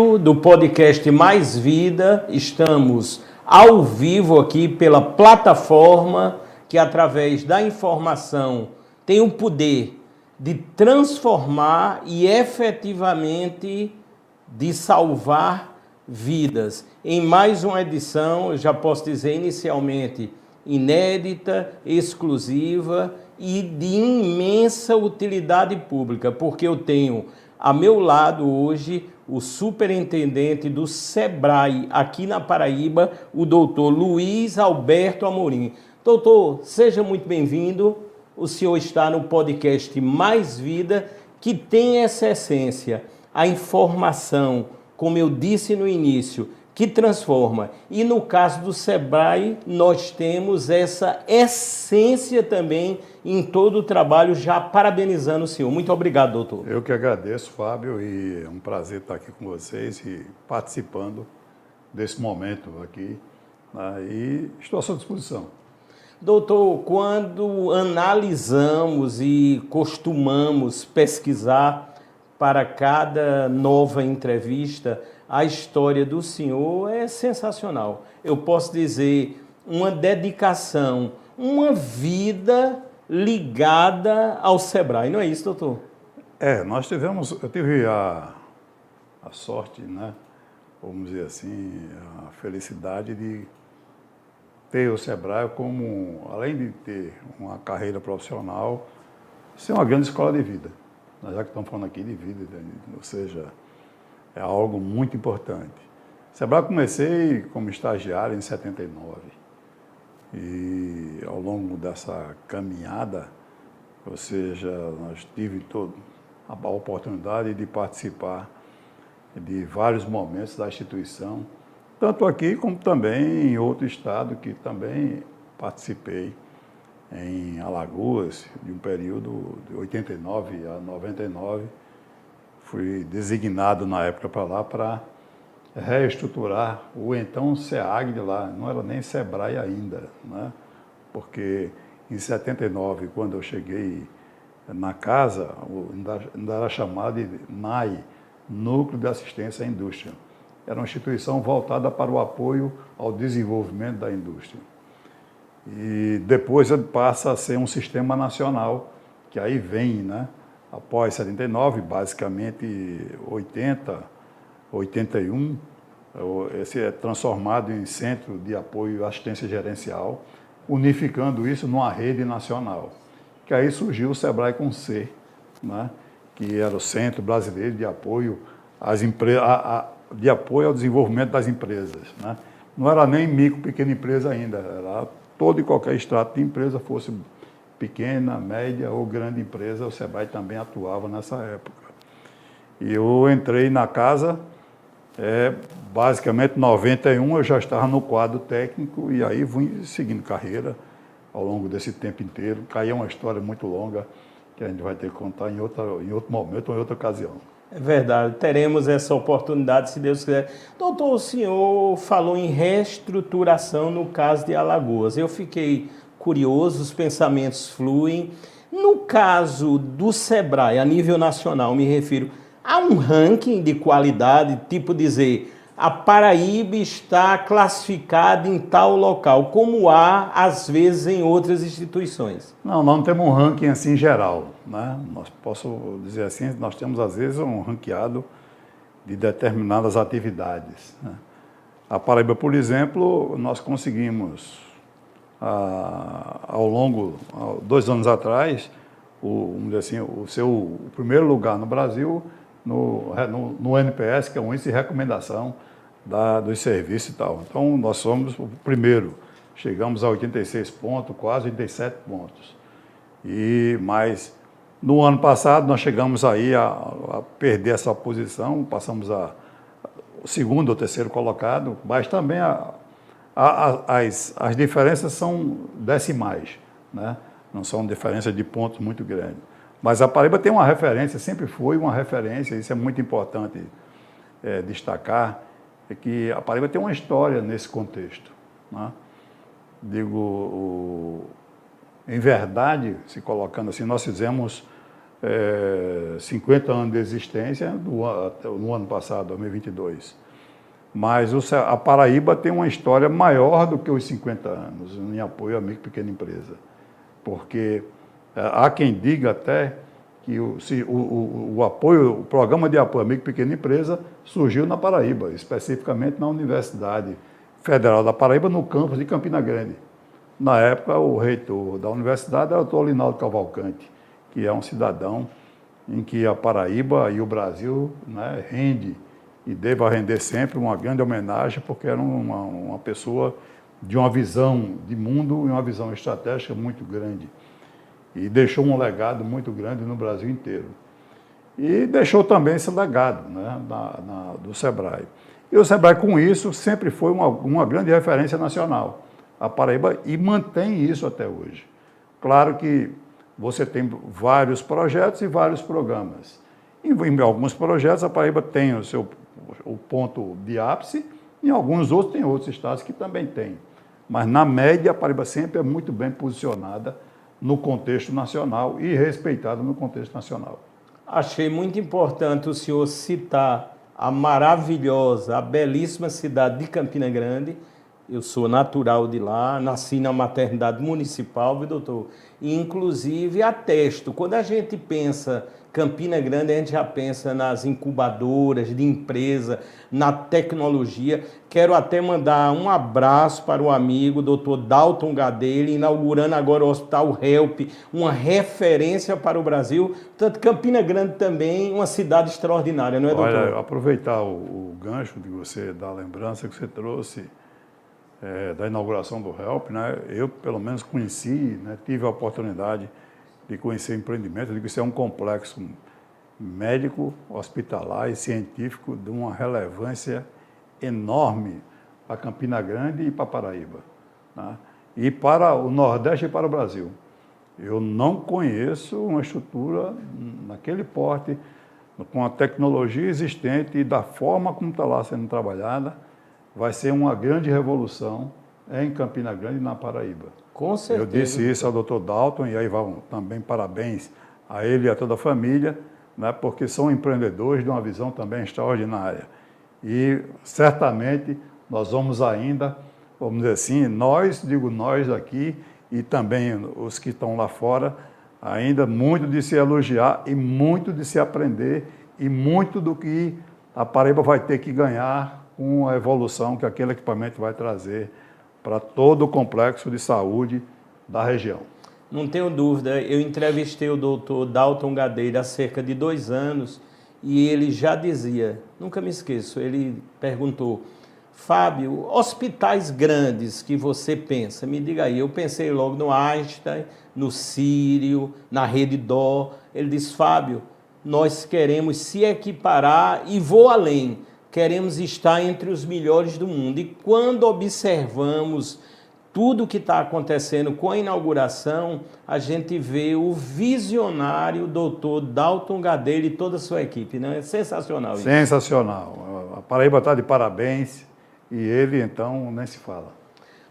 Do podcast Mais Vida, estamos ao vivo aqui pela plataforma que, através da informação, tem o poder de transformar e efetivamente de salvar vidas. Em mais uma edição, eu já posso dizer inicialmente, inédita, exclusiva e de imensa utilidade pública, porque eu tenho a meu lado hoje o superintendente do SEBRAE aqui na Paraíba, o doutor Luiz Alberto Amorim. Doutor, seja muito bem-vindo. O senhor está no podcast Mais Vida, que tem essa essência, a informação, como eu disse no início, que transforma. E no caso do SEBRAE, nós temos essa essência também em todo o trabalho, já parabenizando o senhor. Muito obrigado, doutor. Eu que agradeço, Fábio, e é um prazer estar aqui com vocês e participando desse momento aqui, né? E estou à sua disposição. Doutor, quando analisamos e costumamos pesquisar para cada nova entrevista, a história do senhor é sensacional. Eu posso dizer, uma dedicação, uma vida ligada ao SEBRAE, não é isso, doutor? Eu tive a sorte, né, vamos dizer assim, a felicidade de ter o SEBRAE como, além de ter uma carreira profissional, ser uma grande escola de vida. Já que estamos falando aqui de vida, ou seja, é algo muito importante. SEBRAE comecei como estagiário em 79. E ao longo dessa caminhada, ou seja, nós tive a oportunidade de participar de vários momentos da instituição, tanto aqui como também em outro estado, que também participei em Alagoas, de um período de 89 a 99. Fui designado na época para lá para reestruturar o então SEAG de lá, não era nem SEBRAE ainda, né? Porque em 79, quando eu cheguei na casa, ainda era chamado de NAI, Núcleo de Assistência à Indústria. Era uma instituição voltada para o apoio ao desenvolvimento da indústria. E depois passa a ser um sistema nacional, que aí vem, né? Após 79, basicamente 80, 81, esse é transformado em Centro de Apoio e Assistência Gerencial, unificando isso numa rede nacional. Que aí surgiu o SEBRAE com C, né? Que era o Centro Brasileiro de Apoio às de apoio ao desenvolvimento das empresas, né? Não era nem micro, pequena empresa ainda, era todo e qualquer extrato de empresa, fosse pequena, média ou grande empresa, o SEBRAE também atuava nessa época. E eu entrei na casa, basicamente em 91 eu já estava no quadro técnico e aí fui seguindo carreira ao longo desse tempo inteiro. Aí é uma história muito longa que a gente vai ter que contar em outro momento ou em outra ocasião. É verdade, teremos essa oportunidade, se Deus quiser. Doutor, o senhor falou em reestruturação no caso de Alagoas. Eu fiquei curioso, os pensamentos fluem. No caso do SEBRAE, a nível nacional, me refiro, há um ranking de qualidade, tipo dizer, a Paraíba está classificada em tal local, como há, às vezes, em outras instituições? Não, nós não temos um ranking assim geral, né? Posso dizer assim, nós temos, às vezes, um ranqueado de determinadas atividades, né? A Paraíba, por exemplo, nós conseguimos, ao longo, 2 anos atrás, vamos dizer assim, o primeiro lugar no Brasil no NPS, que é um índice de recomendação dos serviços e tal. Então, nós somos o primeiro. Chegamos a 86 pontos, quase 87 pontos. Mas, no ano passado, nós chegamos aí a perder essa posição, passamos o segundo ou terceiro colocado, mas também as diferenças são decimais, né? Não são diferenças de pontos muito grandes. Mas a Paraíba tem uma referência, sempre foi uma referência, isso é muito importante destacar, é que a Paraíba tem uma história nesse contexto, né? Digo, em verdade, se colocando assim, nós fizemos 50 anos de existência no ano passado, 2022. Mas a Paraíba tem uma história maior do que os 50 anos em apoio à micro e pequena empresa. Porque há quem diga até que o programa de apoio à micro e pequena empresa surgiu na Paraíba, especificamente na Universidade Federal da Paraíba, no campus de Campina Grande. Na época, o reitor da universidade era o Dr. Linaldo Cavalcante, que é um cidadão em que a Paraíba e o Brasil, né, rende e deva render sempre uma grande homenagem, porque era uma pessoa de uma visão de mundo e uma visão estratégica muito grande. E deixou um legado muito grande no Brasil inteiro. E deixou também esse legado, né, do SEBRAE. E o SEBRAE, com isso, sempre foi uma grande referência nacional, a Paraíba, e mantém isso até hoje. Claro que você tem vários projetos e vários programas. Em alguns projetos, a Paraíba tem o ponto de ápice, em alguns outros, tem outros estados que também têm. Mas, na média, a Paraíba sempre é muito bem posicionada no contexto nacional e respeitada no contexto nacional. Achei muito importante o senhor citar a maravilhosa, a belíssima cidade de Campina Grande. Eu sou natural de lá, nasci na maternidade municipal, viu, doutor? E, inclusive, atesto, quando a gente pensa Campina Grande, a gente já pensa nas incubadoras de empresa, na tecnologia. Quero até mandar um abraço para o amigo doutor Dalton Gadelha, inaugurando agora o Hospital Help, uma referência para o Brasil. Portanto, Campina Grande também, uma cidade extraordinária, não é, doutor? Olha, aproveitar o gancho de você, da lembrança que você trouxe, da inauguração do Help, né? Eu, pelo menos, conheci, né? Tive a oportunidade de conhecer o empreendimento, de conhecer um complexo médico, hospitalar e científico de uma relevância enorme para Campina Grande e para Paraíba, né? E para o Nordeste e para o Brasil. Eu não conheço uma estrutura naquele porte, com a tecnologia existente e da forma como está lá sendo trabalhada. Vai ser uma grande revolução em Campina Grande e na Paraíba. Com certeza. Eu disse isso ao Dr. Dalton, e aí vão também parabéns a ele e a toda a família, né, porque são empreendedores de uma visão também extraordinária. E certamente nós vamos ainda, vamos dizer assim, nós aqui, e também os que estão lá fora, ainda muito de se elogiar e muito de se aprender, e muito do que a Paraíba vai ter que ganhar com a evolução que aquele equipamento vai trazer para todo o complexo de saúde da região. Não tenho dúvida, eu entrevistei o doutor Dalton Gadelha há cerca de 2 anos e ele já dizia, nunca me esqueço, ele perguntou, Fábio, hospitais grandes que você pensa, me diga aí, eu pensei logo no Einstein, no Sírio, na Rede Dó, ele disse, Fábio, nós queremos se equiparar e vou além, queremos estar entre os melhores do mundo. E quando observamos tudo o que está acontecendo com a inauguração, a gente vê o visionário doutor Dalton Gadelha e toda a sua equipe, né? É sensacional isso. Sensacional. A Paraíba está de parabéns e ele, então, nem se fala.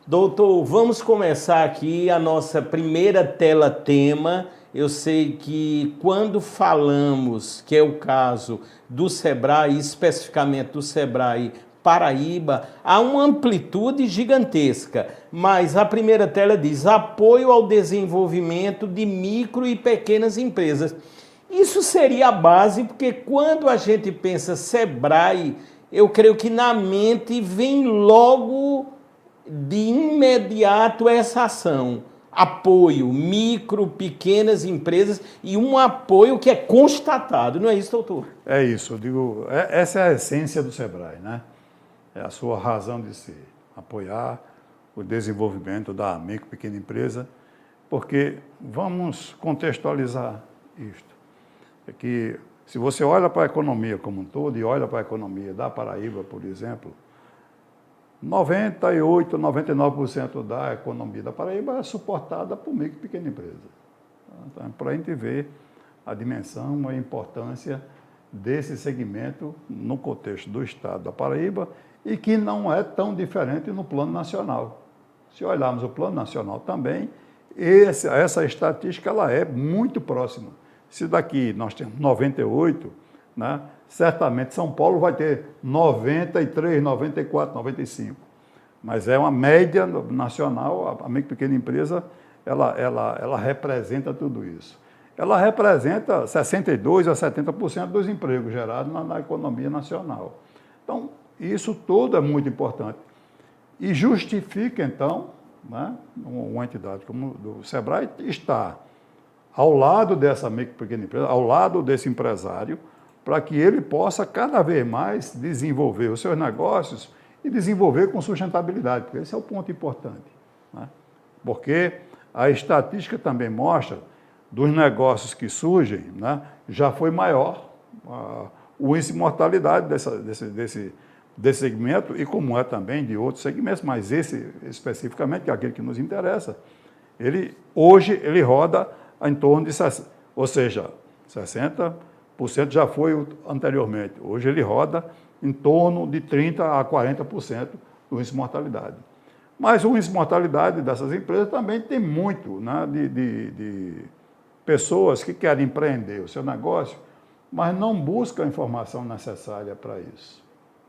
Doutor, vamos começar aqui a nossa primeira tela-tema. Eu sei que quando falamos, que é o caso do SEBRAE, especificamente do SEBRAE Paraíba, há uma amplitude gigantesca, mas a primeira tela diz apoio ao desenvolvimento de micro e pequenas empresas. Isso seria a base, porque quando a gente pensa SEBRAE, eu creio que na mente vem logo de imediato essa ação. Apoio, micro, pequenas empresas e um apoio que é constatado, não é isso, doutor? É isso, eu digo, essa é a essência do SEBRAE, né? É a sua razão de ser, apoiar o desenvolvimento da micro e pequena empresa, porque vamos contextualizar isto. É que se você olha para a economia como um todo e olha para a economia da Paraíba, por exemplo, 98%, 99% da economia da Paraíba é suportada por micro e pequena empresa. Então, para a gente ver a dimensão, a importância desse segmento no contexto do estado da Paraíba e que não é tão diferente no plano nacional. Se olharmos o plano nacional também, essa estatística ela é muito próxima. Se daqui nós temos 98, né, certamente São Paulo vai ter 93, 94, 95. Mas é uma média nacional, a micro e pequena empresa, ela representa tudo isso. Ela representa 62% a 70% dos empregos gerados na economia nacional. Então, isso tudo é muito importante. E justifica, então, né, uma entidade como o SEBRAE está ao lado dessa micro e pequena empresa, ao lado desse empresário, para que ele possa cada vez mais desenvolver os seus negócios e desenvolver com sustentabilidade, porque esse é o ponto importante, né? Porque a estatística também mostra, dos negócios que surgem, né, já foi maior o índice de mortalidade desse segmento, e como é também de outros segmentos, mas esse especificamente, que é aquele que nos interessa, hoje ele roda em torno de 60%, ou seja, 60% já foi anteriormente. Hoje ele roda em torno de 30% a 40% do índice de mortalidade. Mas o índice de mortalidade dessas empresas também tem muito, né, de pessoas que querem empreender o seu negócio, mas não buscam a informação necessária para isso,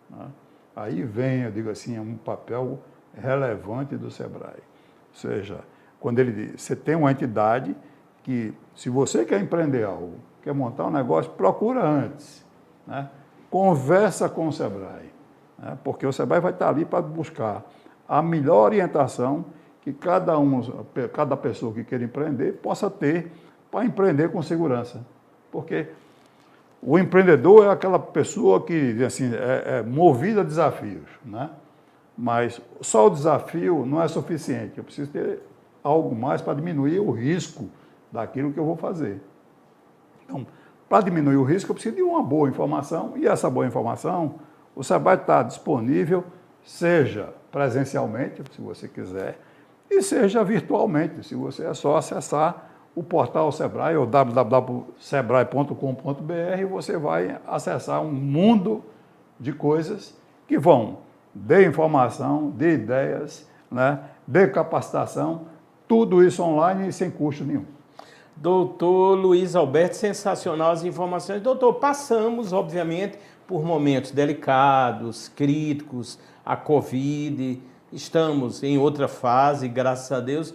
né? Aí vem, eu digo assim, um papel relevante do SEBRAE. Ou seja, quando você tem uma entidade que, se você quer empreender algo, quer montar um negócio, procura antes, né? Conversa com o SEBRAE, né? Porque o SEBRAE vai estar ali para buscar a melhor orientação que cada pessoa que queira empreender possa ter para empreender com segurança. Porque o empreendedor é aquela pessoa que assim, é movida a desafios, né? Mas só o desafio não é suficiente. Eu preciso ter algo mais para diminuir o risco daquilo que eu vou fazer. Então, para diminuir o risco, eu preciso de uma boa informação, e essa boa informação, o SEBRAE está disponível, seja presencialmente, se você quiser, e seja virtualmente, se você é só acessar o portal SEBRAE, ou www.sebrae.com.br, e você vai acessar um mundo de coisas que vão de informação, de ideias, né, de capacitação, tudo isso online e sem custo nenhum. Doutor Luiz Alberto, sensacional as informações. Doutor, passamos, obviamente, por momentos delicados, críticos, a Covid, estamos em outra fase, graças a Deus.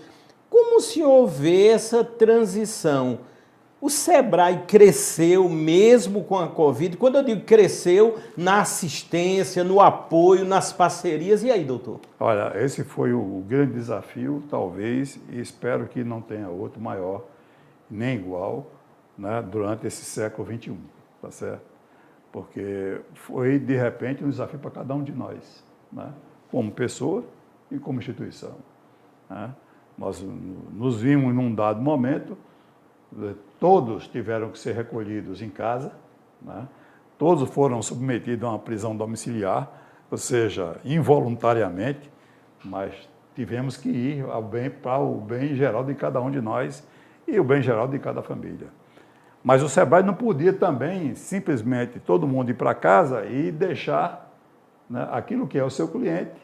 Como o senhor vê essa transição? O SEBRAE cresceu mesmo com a Covid? Quando eu digo cresceu, na assistência, no apoio, nas parcerias. E aí, doutor? Olha, esse foi o grande desafio, talvez, e espero que não tenha outro maior, nem igual, né, durante esse século XXI, tá certo? Porque foi, de repente, um desafio para cada um de nós, né, como pessoa e como instituição, né? Nós nos vimos num dado momento, todos tiveram que ser recolhidos em casa, né? Todos foram submetidos a uma prisão domiciliar, ou seja, involuntariamente, mas tivemos que ir para o bem geral de cada um de nós e o bem geral de cada família. Mas o SEBRAE não podia também simplesmente todo mundo ir para casa e deixar, né, aquilo que é o seu cliente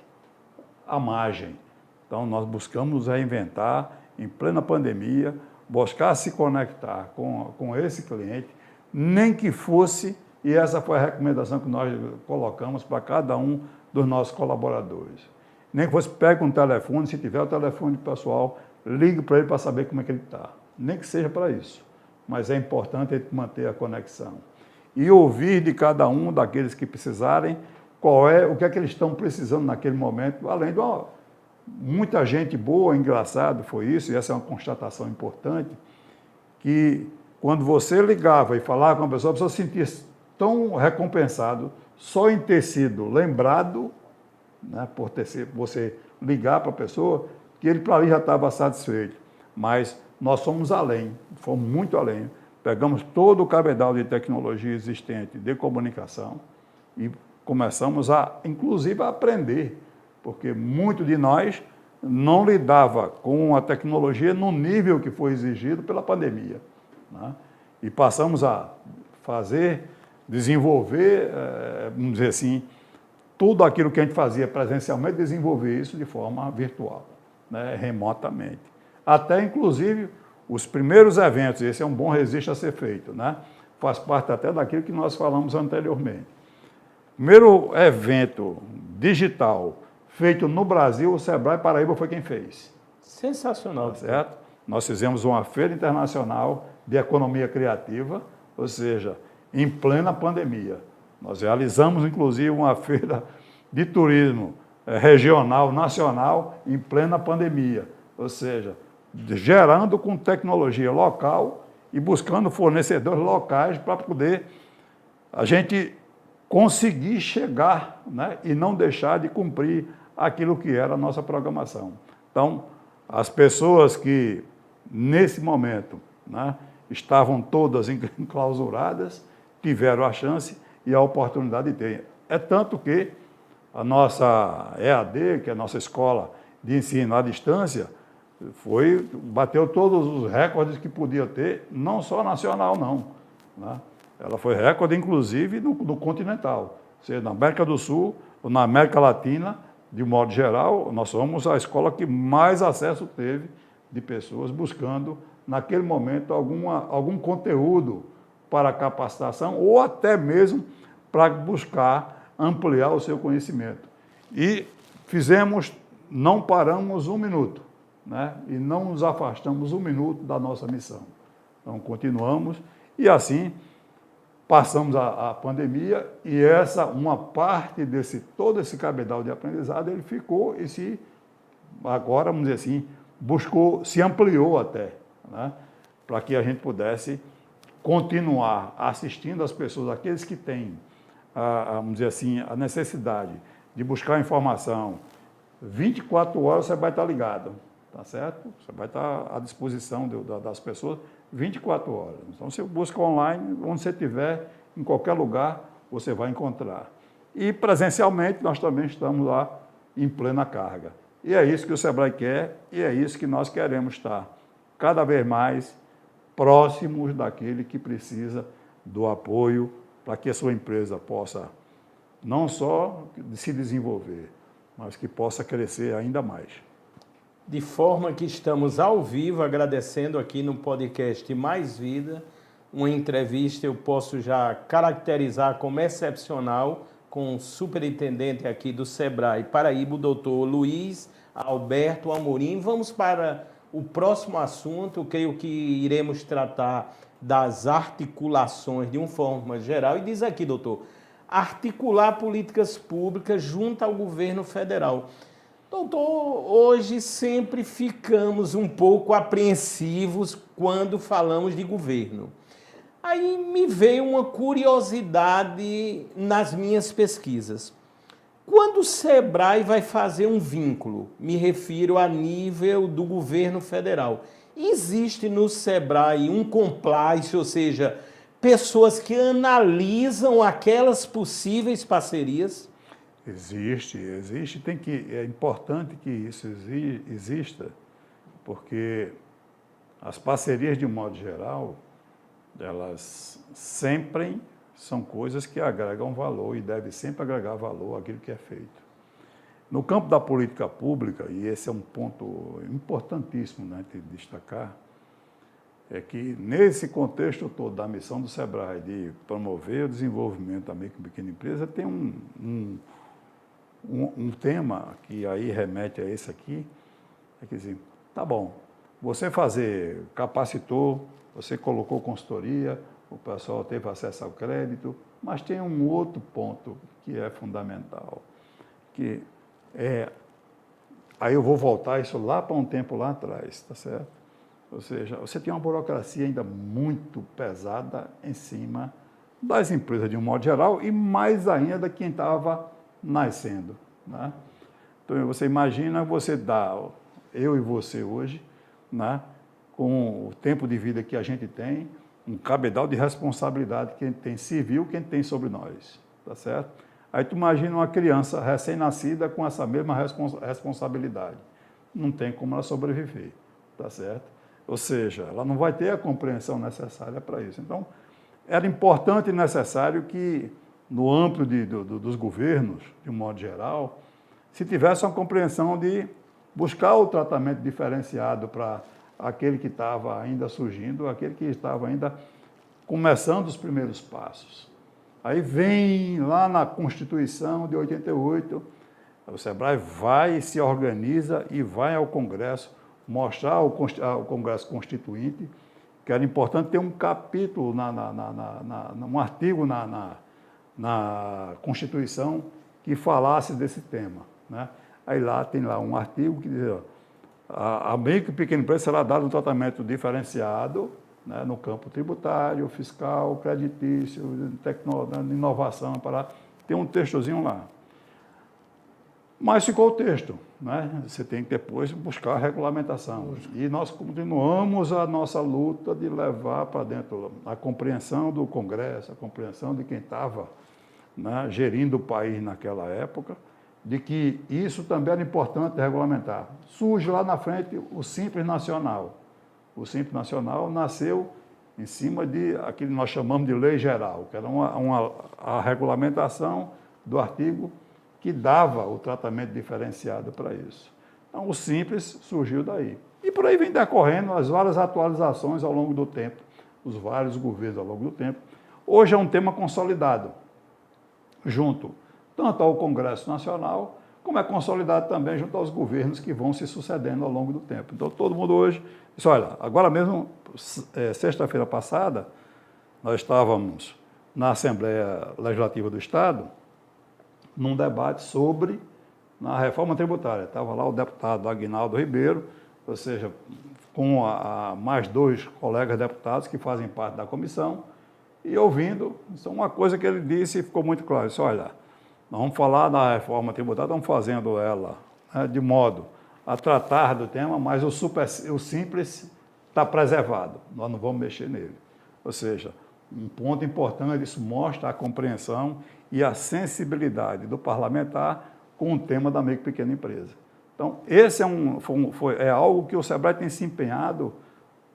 à margem. Então, nós buscamos nos reinventar em plena pandemia, buscar se conectar com esse cliente, nem que fosse, e essa foi a recomendação que nós colocamos para cada um dos nossos colaboradores. Nem que fosse, pegue um telefone, se tiver o telefone pessoal, ligue para ele para saber como é que ele está. Nem que seja para isso, mas é importante manter a conexão. E ouvir de cada um daqueles que precisarem, o que é que eles estão precisando naquele momento, além de muita gente boa, engraçado, foi isso, e essa é uma constatação importante, que quando você ligava e falava com a pessoa se sentia tão recompensado só em ter sido lembrado, né, por você ligar para a pessoa, que ele para ali já estava satisfeito. Mas nós fomos além, fomos muito além. Pegamos todo o cabedal de tecnologia existente de comunicação e começamos inclusive, a aprender, porque muito de nós não lidava com a tecnologia no nível que foi exigido pela pandemia, né? E passamos a desenvolver, vamos dizer assim, tudo aquilo que a gente fazia presencialmente, desenvolver isso de forma virtual, né, remotamente. Até, inclusive, os primeiros eventos, esse é um bom registro a ser feito, né? Faz parte até daquilo que nós falamos anteriormente. Primeiro evento digital feito no Brasil, o Sebrae Paraíba foi quem fez. Sensacional. Tá certo? Nós fizemos uma feira internacional de economia criativa, ou seja, em plena pandemia. Nós realizamos, inclusive, uma feira de turismo regional, nacional, em plena pandemia, ou seja, gerando com tecnologia local e buscando fornecedores locais para poder a gente conseguir chegar, né, e não deixar de cumprir aquilo que era a nossa programação. Então, as pessoas que, nesse momento, né, estavam todas enclausuradas, tiveram a chance e a oportunidade de ter. É tanto que a nossa EAD, que é a nossa escola de ensino à distância, bateu todos os recordes que podia ter, não só nacional, não, né? Ela foi recorde, inclusive, no continental. Ou seja, na América do Sul, ou na América Latina, de modo geral, nós somos a escola que mais acesso teve de pessoas buscando, naquele momento, algum conteúdo para capacitação ou até mesmo para buscar ampliar o seu conhecimento. E não paramos um minuto, né? E não nos afastamos um minuto da nossa missão. Então, continuamos e assim passamos a pandemia e uma parte todo esse cabedal de aprendizado, ele ficou e agora, vamos dizer assim, se ampliou até, né? Para que a gente pudesse continuar assistindo as pessoas, aqueles que têm, vamos dizer assim, a necessidade de buscar informação. 24 horas você vai estar ligado, tá certo? Você vai estar à disposição das pessoas 24 horas. Então, você busca online, onde você estiver, em qualquer lugar, você vai encontrar. E, presencialmente, nós também estamos lá em plena carga. E é isso que o Sebrae quer, e é isso que nós queremos estar cada vez mais próximos daquele que precisa do apoio para que a sua empresa possa não só se desenvolver, mas que possa crescer ainda mais. De forma que estamos ao vivo, agradecendo aqui no podcast Mais Vida, uma entrevista eu posso já caracterizar como excepcional com o superintendente aqui do Sebrae Paraíba, o doutor Luiz Alberto Amorim. Vamos para o próximo assunto, creio que iremos tratar das articulações de uma forma geral. E diz aqui, doutor, articular políticas públicas junto ao governo federal. Doutor, hoje sempre ficamos um pouco apreensivos quando falamos de governo. Aí me veio uma curiosidade nas minhas pesquisas. Quando o Sebrae vai fazer um vínculo, me refiro a nível do governo federal, existe no Sebrae um compliance, ou seja, pessoas que analisam aquelas possíveis parcerias? Existe. É importante que isso exista, porque as parcerias, de um modo geral, elas sempre são coisas que agregam valor e devem sempre agregar valor àquilo que é feito. No campo da política pública, e esse é um ponto importantíssimo, né, de destacar, é que nesse contexto todo da missão do Sebrae de promover o desenvolvimento da micro e pequena empresa, tem um tema que aí remete a esse aqui, é que dizer, tá bom, você capacitou, você colocou consultoria, o pessoal teve acesso ao crédito, mas tem um outro ponto que é fundamental, que aí eu vou voltar isso lá para um tempo lá atrás, tá certo? Ou seja, você tem uma burocracia ainda muito pesada em cima das empresas de um modo geral e mais ainda de quem estava nascendo, né? Então, você imagina eu e você hoje, né, com o tempo de vida que a gente tem, um cabedal de responsabilidade que a gente tem civil, que a gente tem sobre nós, tá certo? Aí tu imagina uma criança recém-nascida com essa mesma responsabilidade. Não tem como ela sobreviver, tá certo? Ou seja, ela não vai ter a compreensão necessária para isso. Então, era importante e necessário que, no âmbito dos governos, de um modo geral, se tivesse uma compreensão de buscar o tratamento diferenciado para aquele que estava ainda surgindo, aquele que estava ainda começando os primeiros passos. Aí vem lá na Constituição de 88, o SEBRAE vai, se organiza e vai ao Congresso mostrar ao Congresso Constituinte que era importante ter um capítulo, um artigo na Constituição que falasse desse tema, né? Aí lá tem lá um artigo que diz: a micro e pequena empresa será dado um tratamento diferenciado, né, no campo tributário, fiscal, creditício, inovação, tem um textozinho lá. Mas ficou o texto, né? Você tem que depois buscar a regulamentação. E nós continuamos a nossa luta de levar para dentro a compreensão do Congresso, a compreensão de quem estava, né, gerindo o país naquela época, de que isso também era importante regulamentar. Surge lá na frente o Simples Nacional. O Simples Nacional nasceu em cima de aquilo que nós chamamos de lei geral, que era a regulamentação do artigo que dava o tratamento diferenciado para isso. Então, o Simples surgiu daí. E por aí vem decorrendo as várias atualizações ao longo do tempo, os vários governos ao longo do tempo. Hoje é um tema consolidado, junto tanto ao Congresso Nacional, como é consolidado também junto aos governos que vão se sucedendo ao longo do tempo. Então, todo mundo hoje diz: olha, agora mesmo, sexta-feira passada, nós estávamos na Assembleia Legislativa do Estado, num debate sobre a reforma tributária. Estava lá o deputado Aguinaldo Ribeiro, ou seja, com mais 2 colegas deputados que fazem parte da comissão, e ouvindo, uma coisa que ele disse e ficou muito claro: disse: olha, nós vamos falar da reforma tributária, estamos fazendo ela, né, de modo a tratar do tema, mas o simples está preservado, nós não vamos mexer nele. Ou seja, um ponto importante, isso mostra a compreensão e a sensibilidade do parlamentar com o tema da micro e pequena empresa. Então, esse é algo que o SEBRAE tem se empenhado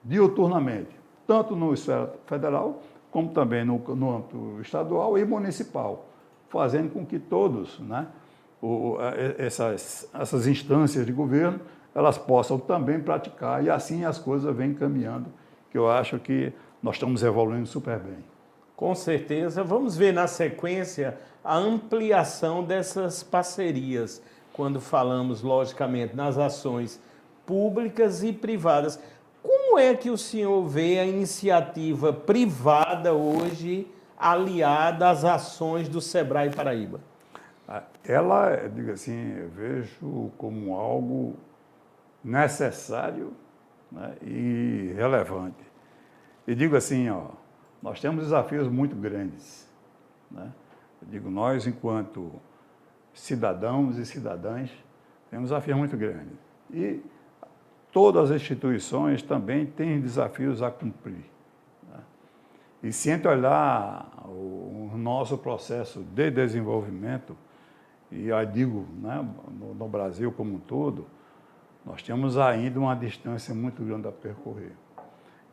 diuturnamente, tanto no esfera federal, como também no âmbito estadual e municipal, fazendo com que todos, né, essas instâncias de governo, elas possam também praticar, e assim as coisas vêm caminhando, que eu acho que nós estamos evoluindo super bem. Com certeza. Vamos ver na sequência a ampliação dessas parcerias, quando falamos, logicamente, nas ações públicas e privadas. Como é que o senhor vê a iniciativa privada hoje aliada às ações do SEBRAE Paraíba? Ela, digo assim, eu vejo como algo necessário, né, e relevante. E digo assim, ó, nós temos desafios muito grandes, né? Eu digo, nós, enquanto cidadãos e cidadãs, temos desafios muito grandes. E todas as instituições também têm desafios a cumprir, né? E se a gente olhar o nosso processo de desenvolvimento, e eu digo, né, no Brasil como um todo, nós temos ainda uma distância muito grande a percorrer.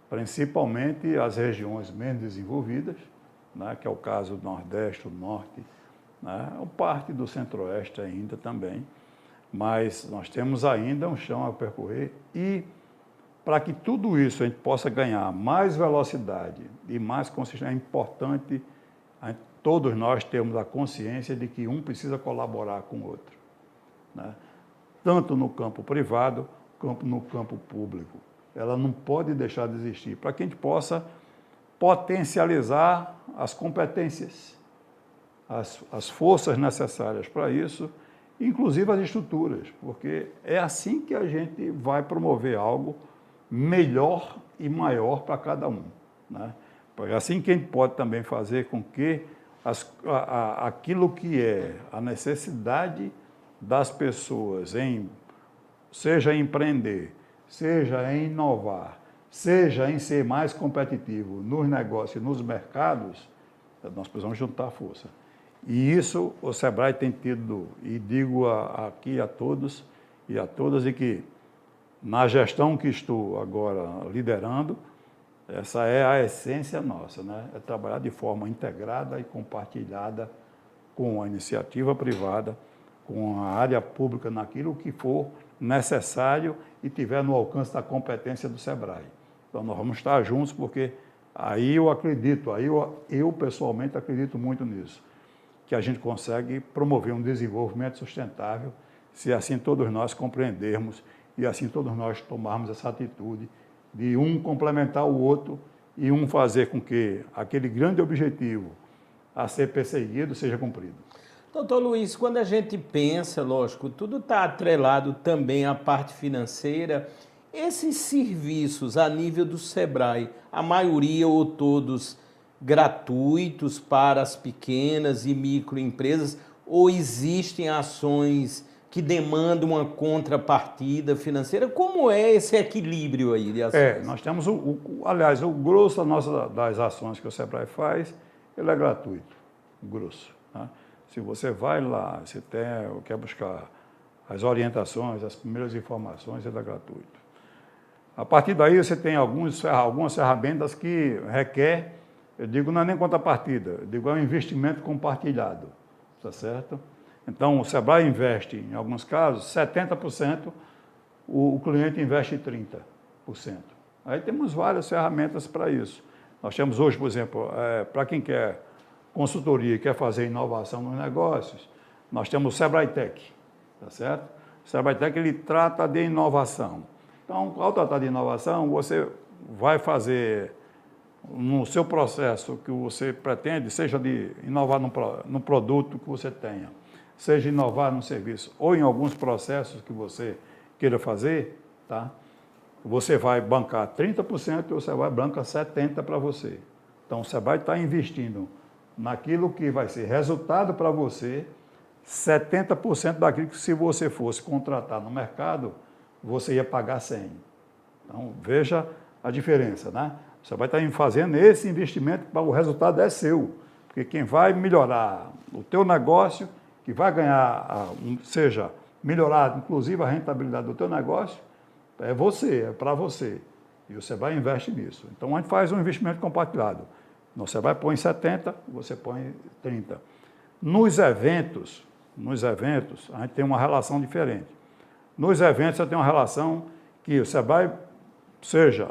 Principalmente as regiões menos desenvolvidas, né, que é o caso do Nordeste, do Norte, né, parte do Centro-Oeste ainda também, mas nós temos ainda um chão a percorrer, e para que tudo isso a gente possa ganhar mais velocidade e mais consistência, é importante todos nós termos a consciência de que um precisa colaborar com o outro, né, tanto no campo privado como no campo público. Ela não pode deixar de existir, para que a gente possa potencializar as competências, as forças necessárias para isso, inclusive as estruturas, porque é assim que a gente vai promover algo melhor e maior para cada um, né? Porque é assim que a gente pode também fazer com que aquilo que é a necessidade das pessoas, seja em empreender, seja em inovar, seja em ser mais competitivo nos negócios e nos mercados, nós precisamos juntar força. E isso o SEBRAE tem tido, e digo aqui a todos e a todas, e que na gestão que estou agora liderando, essa é a essência nossa, né? É trabalhar de forma integrada e compartilhada com a iniciativa privada com a área pública naquilo que for necessário e tiver no alcance da competência do SEBRAE. Então, nós vamos estar juntos, porque aí eu acredito, eu pessoalmente acredito muito nisso, que a gente consegue promover um desenvolvimento sustentável se assim todos nós compreendermos e assim todos nós tomarmos essa atitude de um complementar o outro e um fazer com que aquele grande objetivo a ser perseguido seja cumprido. Doutor Luiz, quando a gente pensa, lógico, tudo está atrelado também à parte financeira, esses serviços a nível do SEBRAE, a maioria ou todos gratuitos para as pequenas e microempresas, ou existem ações que demandam uma contrapartida financeira? Como é esse equilíbrio aí de ações? Nós temos, aliás, o grosso das ações que o SEBRAE faz, ele é gratuito, o grosso. Né? Se você vai lá, você quer buscar as orientações, as primeiras informações, ele é gratuito. A partir daí você tem algumas ferramentas que requer, eu digo, não é nem contrapartida, eu digo, é um investimento compartilhado, tá certo? Então, o SEBRAE investe, em alguns casos, 70%, o cliente investe 30%. Aí temos várias ferramentas para isso. Nós temos hoje, por exemplo, para quem quer consultoria e quer fazer inovação nos negócios, nós temos o SEBRAE Tech, tá certo? O SEBRAE Tech, ele trata de inovação. Então, ao tratar de inovação, você vai fazer no seu processo que você pretende, seja de inovar no produto que você tenha, seja inovar no serviço ou em alguns processos que você queira fazer, tá? Você vai bancar 30% e você vai bancar 70% para você. Então, você vai estar investindo naquilo que vai ser resultado para você, 70% daquilo que se você fosse contratar no mercado, você ia pagar 100%. Então, veja a diferença, né? Você vai estar fazendo esse investimento para o resultado é seu, porque quem vai melhorar o teu negócio, que vai ganhar, seja melhorar inclusive a rentabilidade do teu negócio, é você, é para você. E você vai investir nisso. Então, a gente faz um investimento compartilhado. Você vai pôr em 70%, você põe em 30%. Nos eventos, a gente tem uma relação diferente. Nos eventos, você tem uma relação que você vai, seja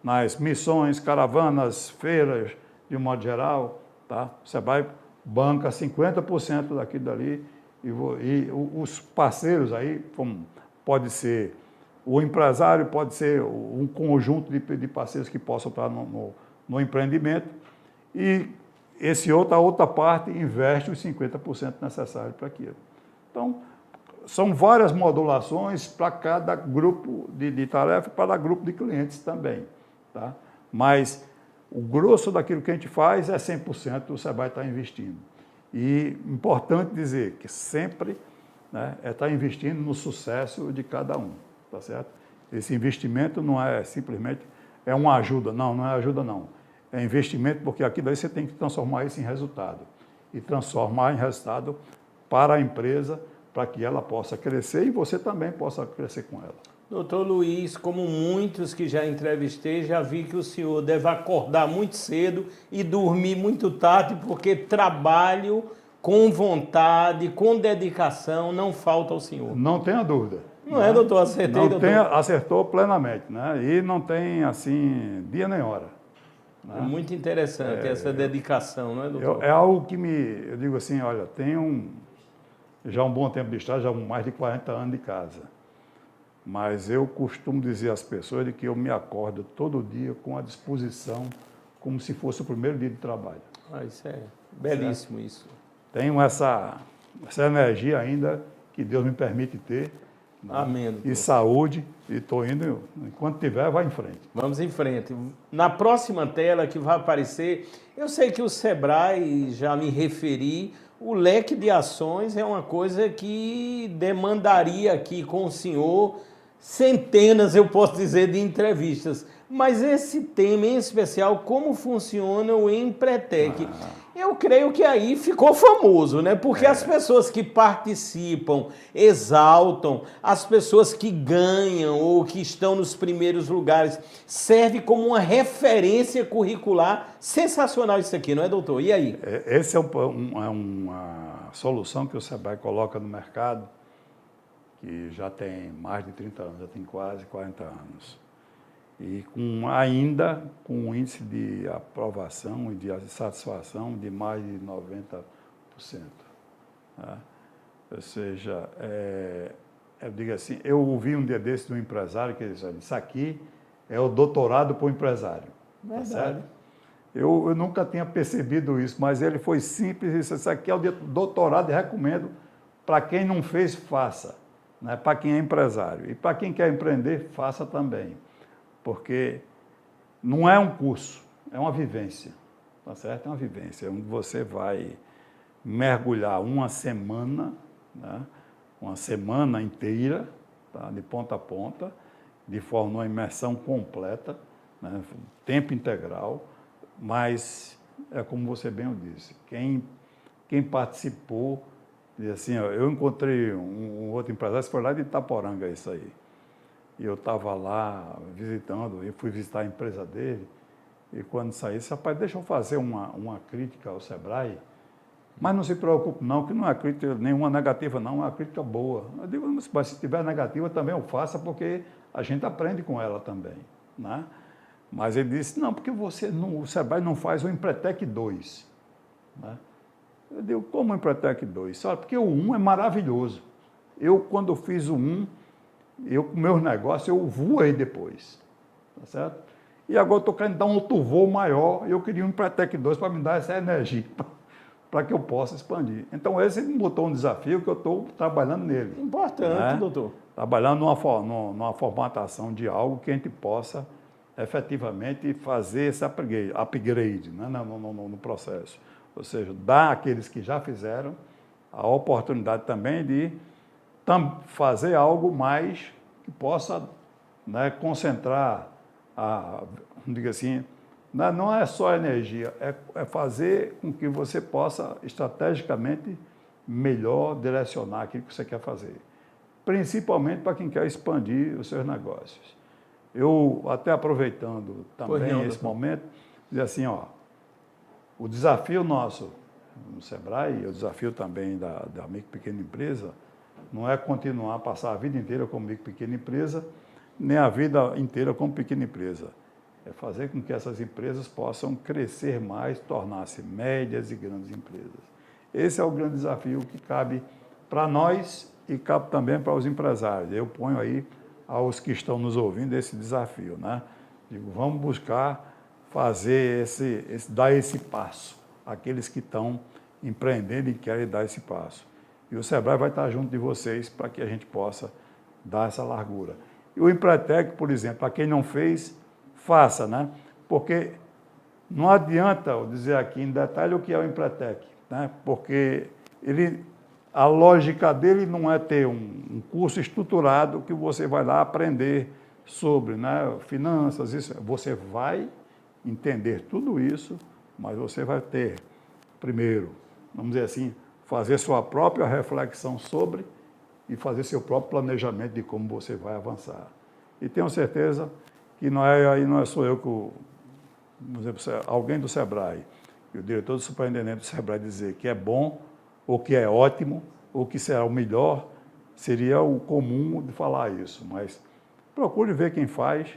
nas missões, caravanas, feiras, de um modo geral, tá? Você vai banca 50% daquilo dali e os parceiros aí, pode ser o empresário, pode ser um conjunto de parceiros que possam estar no empreendimento e a outra parte investe os 50% necessários para aquilo. Então, são várias modulações para cada grupo de tarefa e para grupo de clientes também. Tá? Mas o grosso daquilo que a gente faz é 100% o SEBRAE está investindo. E importante dizer que sempre, né, estar investindo no sucesso de cada um. Tá certo? Esse investimento não é simplesmente uma ajuda. Não é ajuda não. É investimento porque aqui daí você tem que transformar isso em resultado. E transformar em resultado para a empresa, para que ela possa crescer e você também possa crescer com ela. Doutor Luiz, como muitos que já entrevistei, já vi que o senhor deve acordar muito cedo e dormir muito tarde, porque trabalho com vontade, com dedicação, não falta ao senhor. Não tenha dúvida. Não é, doutor? Acertei, doutor? Acertou plenamente, né? E não tem, assim, dia nem hora. Né? É muito interessante essa dedicação, não é, doutor? É algo que eu digo assim, olha, tenho já um bom tempo de estrada, já mais de 40 anos de casa. Mas eu costumo dizer às pessoas de que eu me acordo todo dia com a disposição, como se fosse o primeiro dia de trabalho. Isso é belíssimo, certo? Isso. Tenho essa energia ainda que Deus me permite ter. Né? Amém. Doutor. E saúde, e estou indo, enquanto tiver, vai em frente. Vamos em frente. Na próxima tela que vai aparecer, eu sei que o SEBRAE, já me referi, o leque de ações é uma coisa que demandaria aqui com o senhor centenas, eu posso dizer, de entrevistas. Mas esse tema em especial, como funciona o Empretec? Eu creio que aí ficou famoso, né? Porque as pessoas que participam, exaltam, as pessoas que ganham ou que estão nos primeiros lugares, serve como uma referência curricular. Sensacional isso aqui, não é, doutor? E aí? Essa é uma solução que o Sebrae coloca no mercado, que já tem mais de 30 anos, já tem quase 40 anos. E ainda com um índice de aprovação e de satisfação de mais de 90%. Tá? Ou seja, eu digo assim, eu ouvi um dia desse de um empresário que disse, isso aqui é o doutorado para o empresário. Tá certo? Eu nunca tinha percebido isso, mas ele foi simples e disse, isso aqui é o doutorado e recomendo para quem não fez, faça. Né? Para quem é empresário. E para quem quer empreender, faça também. Porque não é um curso, é uma vivência, tá certo? É uma vivência, onde você vai mergulhar uma semana, né? Uma semana inteira, tá? De ponta a ponta, de forma uma imersão completa, né? Tempo integral, mas é como você bem o disse, quem participou, diz assim, ó, eu encontrei um outro empresário, foi lá de Itaporanga isso aí. E eu estava lá visitando, eu fui visitar a empresa dele, e quando saí, disse, rapaz, deixa eu fazer uma crítica ao Sebrae, mas não se preocupe não, que não é crítica nenhuma negativa não, é uma crítica boa. Eu digo, mas se tiver negativa também eu faça, porque a gente aprende com ela também. Né? Mas ele disse, não, porque o Sebrae não faz o Empretec 2. Né? Eu digo, como o Empretec 2? Sabe, porque o 1 é maravilhoso. Eu, quando fiz o 1, com meus negócios, eu voei depois, tá certo? E agora eu estou querendo dar um outro voo maior, e eu queria um Empretec 2 para me dar essa energia, para que eu possa expandir. Então, esse me botou um desafio que eu estou trabalhando nele. Importante, né? Doutor. Trabalhando numa formatação de algo que a gente possa, efetivamente, fazer esse upgrade né? no processo. Ou seja, dar àqueles que já fizeram a oportunidade também de fazer algo mais que possa né, concentrar, diga assim, não é só energia, é fazer com que você possa estrategicamente melhor direcionar aquilo que você quer fazer. Principalmente para quem quer expandir os seus negócios. Eu, até aproveitando também esse momento, dizer assim, ó, o desafio nosso no Sebrae, o desafio também da micro e pequena empresa, não é continuar a passar a vida inteira como micro e pequena empresa, nem a vida inteira como pequena empresa. É fazer com que essas empresas possam crescer mais, tornar-se médias e grandes empresas. Esse é o grande desafio que cabe para nós e cabe também para os empresários. Eu ponho aí aos que estão nos ouvindo esse desafio, né? Digo, vamos buscar fazer dar esse passo, aqueles que estão empreendendo e querem dar esse passo. E o Sebrae vai estar junto de vocês para que a gente possa dar essa largura. E o Empretec, por exemplo, para quem não fez, faça, né? Porque não adianta eu dizer aqui em detalhe o que é o Empretec, né? Porque a lógica dele não é ter um curso estruturado que você vai lá aprender sobre né, finanças, isso. Você vai entender tudo isso, mas você vai ter, primeiro, vamos dizer assim, fazer sua própria reflexão sobre e fazer seu próprio planejamento de como você vai avançar. E tenho certeza que não é só eu que alguém do Sebrae, e o diretor do superintendente do Sebrae dizer que é bom, ou que é ótimo, ou que será o melhor, seria o comum de falar isso. Mas procure ver quem faz,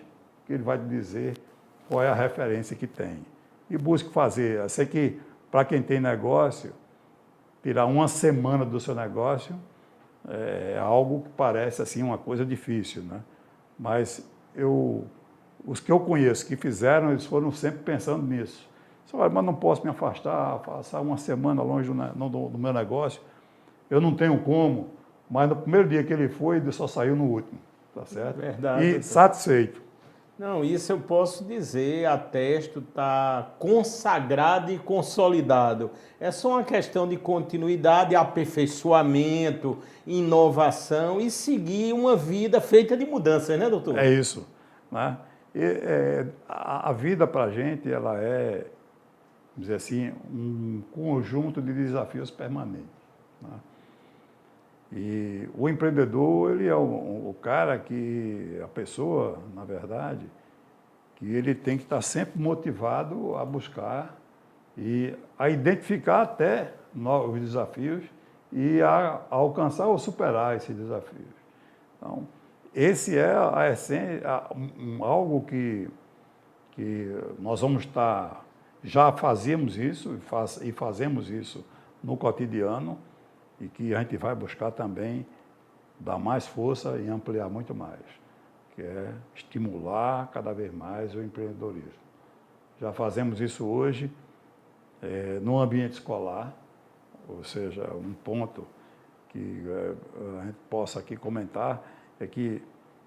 que ele vai te dizer qual é a referência que tem. E busque fazer. Eu sei que, para quem tem negócio, tirar uma semana do seu negócio é algo que parece assim uma coisa difícil, né? Mas os que eu conheço que fizeram, eles foram sempre pensando nisso. Mas não posso me afastar, passar uma semana longe do meu negócio, eu não tenho como, mas no primeiro dia que ele foi, ele só saiu no último, tá certo? Verdade. E satisfeito. Não, isso eu posso dizer, atesto, está consagrado e consolidado. É só uma questão de continuidade, aperfeiçoamento, inovação e seguir uma vida feita de mudanças, né, doutor? É isso. Né? A vida para a gente, ela é, vamos dizer assim, um conjunto de desafios permanentes, né? E o empreendedor, ele é o cara que, a pessoa, na verdade, que ele tem que estar sempre motivado a buscar e a identificar até novos desafios e a alcançar ou superar esses desafios. Então, esse é a essência, algo que nós vamos estar, já fazemos isso e fazemos isso no cotidiano e que a gente vai buscar também dar mais força e ampliar muito mais, que é estimular cada vez mais o empreendedorismo. Já fazemos isso hoje no ambiente escolar, ou seja, um ponto que a gente possa aqui comentar é que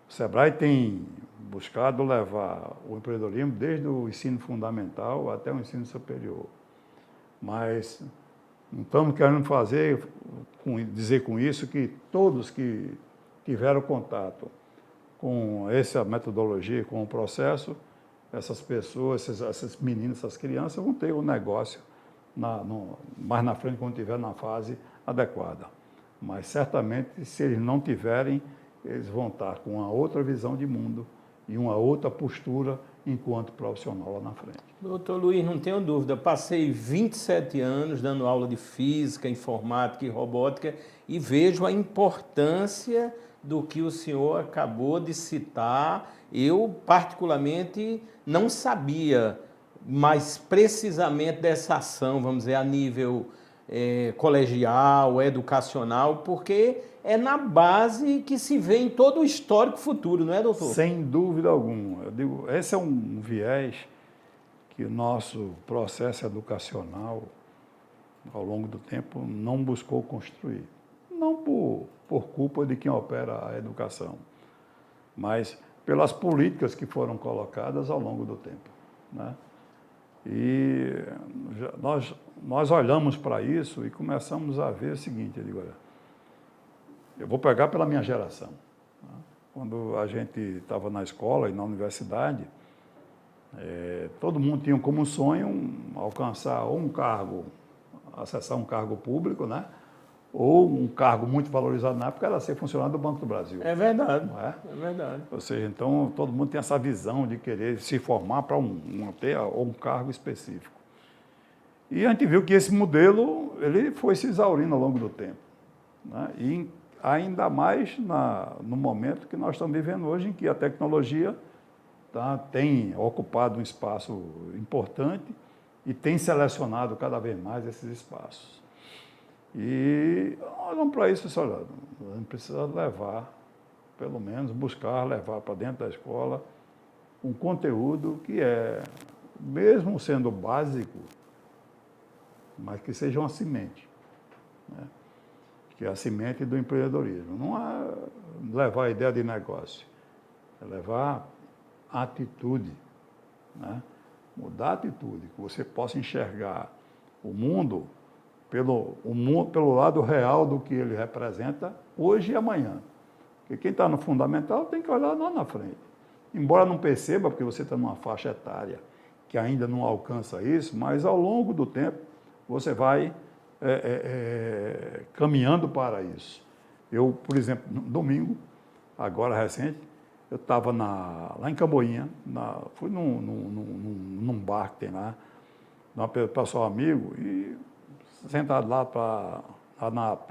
o SEBRAE tem buscado levar o empreendedorismo desde o ensino fundamental até o ensino superior. Mas não estamos querendo dizer com isso que todos que tiveram contato com essa metodologia, com o processo, essas pessoas, essas meninas, essas crianças vão ter um negócio mais na frente, quando estiver na fase adequada. Mas certamente, se eles não tiverem, eles vão estar com uma outra visão de mundo e uma outra postura enquanto profissional lá na frente. Doutor Luiz, não tenho dúvida, passei 27 anos dando aula de física, informática e robótica e vejo a importância do que o senhor acabou de citar. Eu, particularmente, não sabia mais precisamente dessa ação, vamos dizer, a nível colegial, educacional, porque é na base que se vê em todo o histórico futuro, não é, doutor? Sem dúvida alguma. Eu digo, esse é um viés que o nosso processo educacional, ao longo do tempo, não buscou construir. Não por culpa de quem opera a educação, mas pelas políticas que foram colocadas ao longo do tempo, né? E nós olhamos para isso e começamos a ver o seguinte, eu digo, olha, eu vou pegar pela minha geração, né? Quando a gente estava na escola e na universidade, todo mundo tinha como sonho alcançar ou um cargo, acessar um cargo público, né? Ou um cargo muito valorizado na época era ser funcionário do Banco do Brasil. É verdade, não é? É verdade. Ou seja, então todo mundo tem essa visão de querer se formar para ter um cargo específico. E a gente viu que esse modelo ele foi se exaurindo ao longo do tempo, né? E ainda mais no momento que nós estamos vivendo hoje, em que a tecnologia tem ocupado um espaço importante e tem selecionado cada vez mais esses espaços. E nós vamos para isso, olha, a gente precisa levar, pelo menos buscar levar para dentro da escola um conteúdo que mesmo sendo básico, mas que seja uma semente, né? Que é a semente do empreendedorismo. Não é levar a ideia de negócio, é levar a atitude, né? Mudar a atitude, que você possa enxergar o mundo pelo lado real do que ele representa hoje e amanhã. Porque quem está no fundamental tem que olhar lá na frente. Embora não perceba, porque você está numa faixa etária que ainda não alcança isso, mas ao longo do tempo você vai caminhando para isso. Eu, por exemplo, no domingo, agora recente, eu estava lá em Camboinha, fui num bar que tem lá, passou um amigo, e sentado lá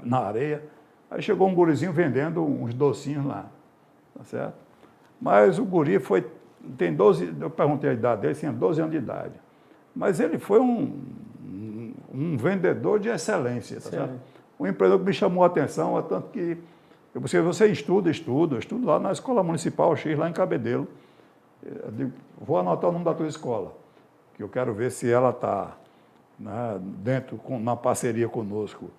na areia, aí chegou um gurizinho vendendo uns docinhos lá, tá certo? Mas o guri tem 12, eu perguntei a idade dele, tinha 12 anos de idade, mas ele foi um vendedor de excelência, tá certo? Um empreendedor que me chamou a atenção, é tanto que eu disse, você estudo lá na Escola Municipal X, lá em Cabedelo. Eu digo, vou anotar o nome da tua escola, que eu quero ver se ela está, né, na parceria conosco,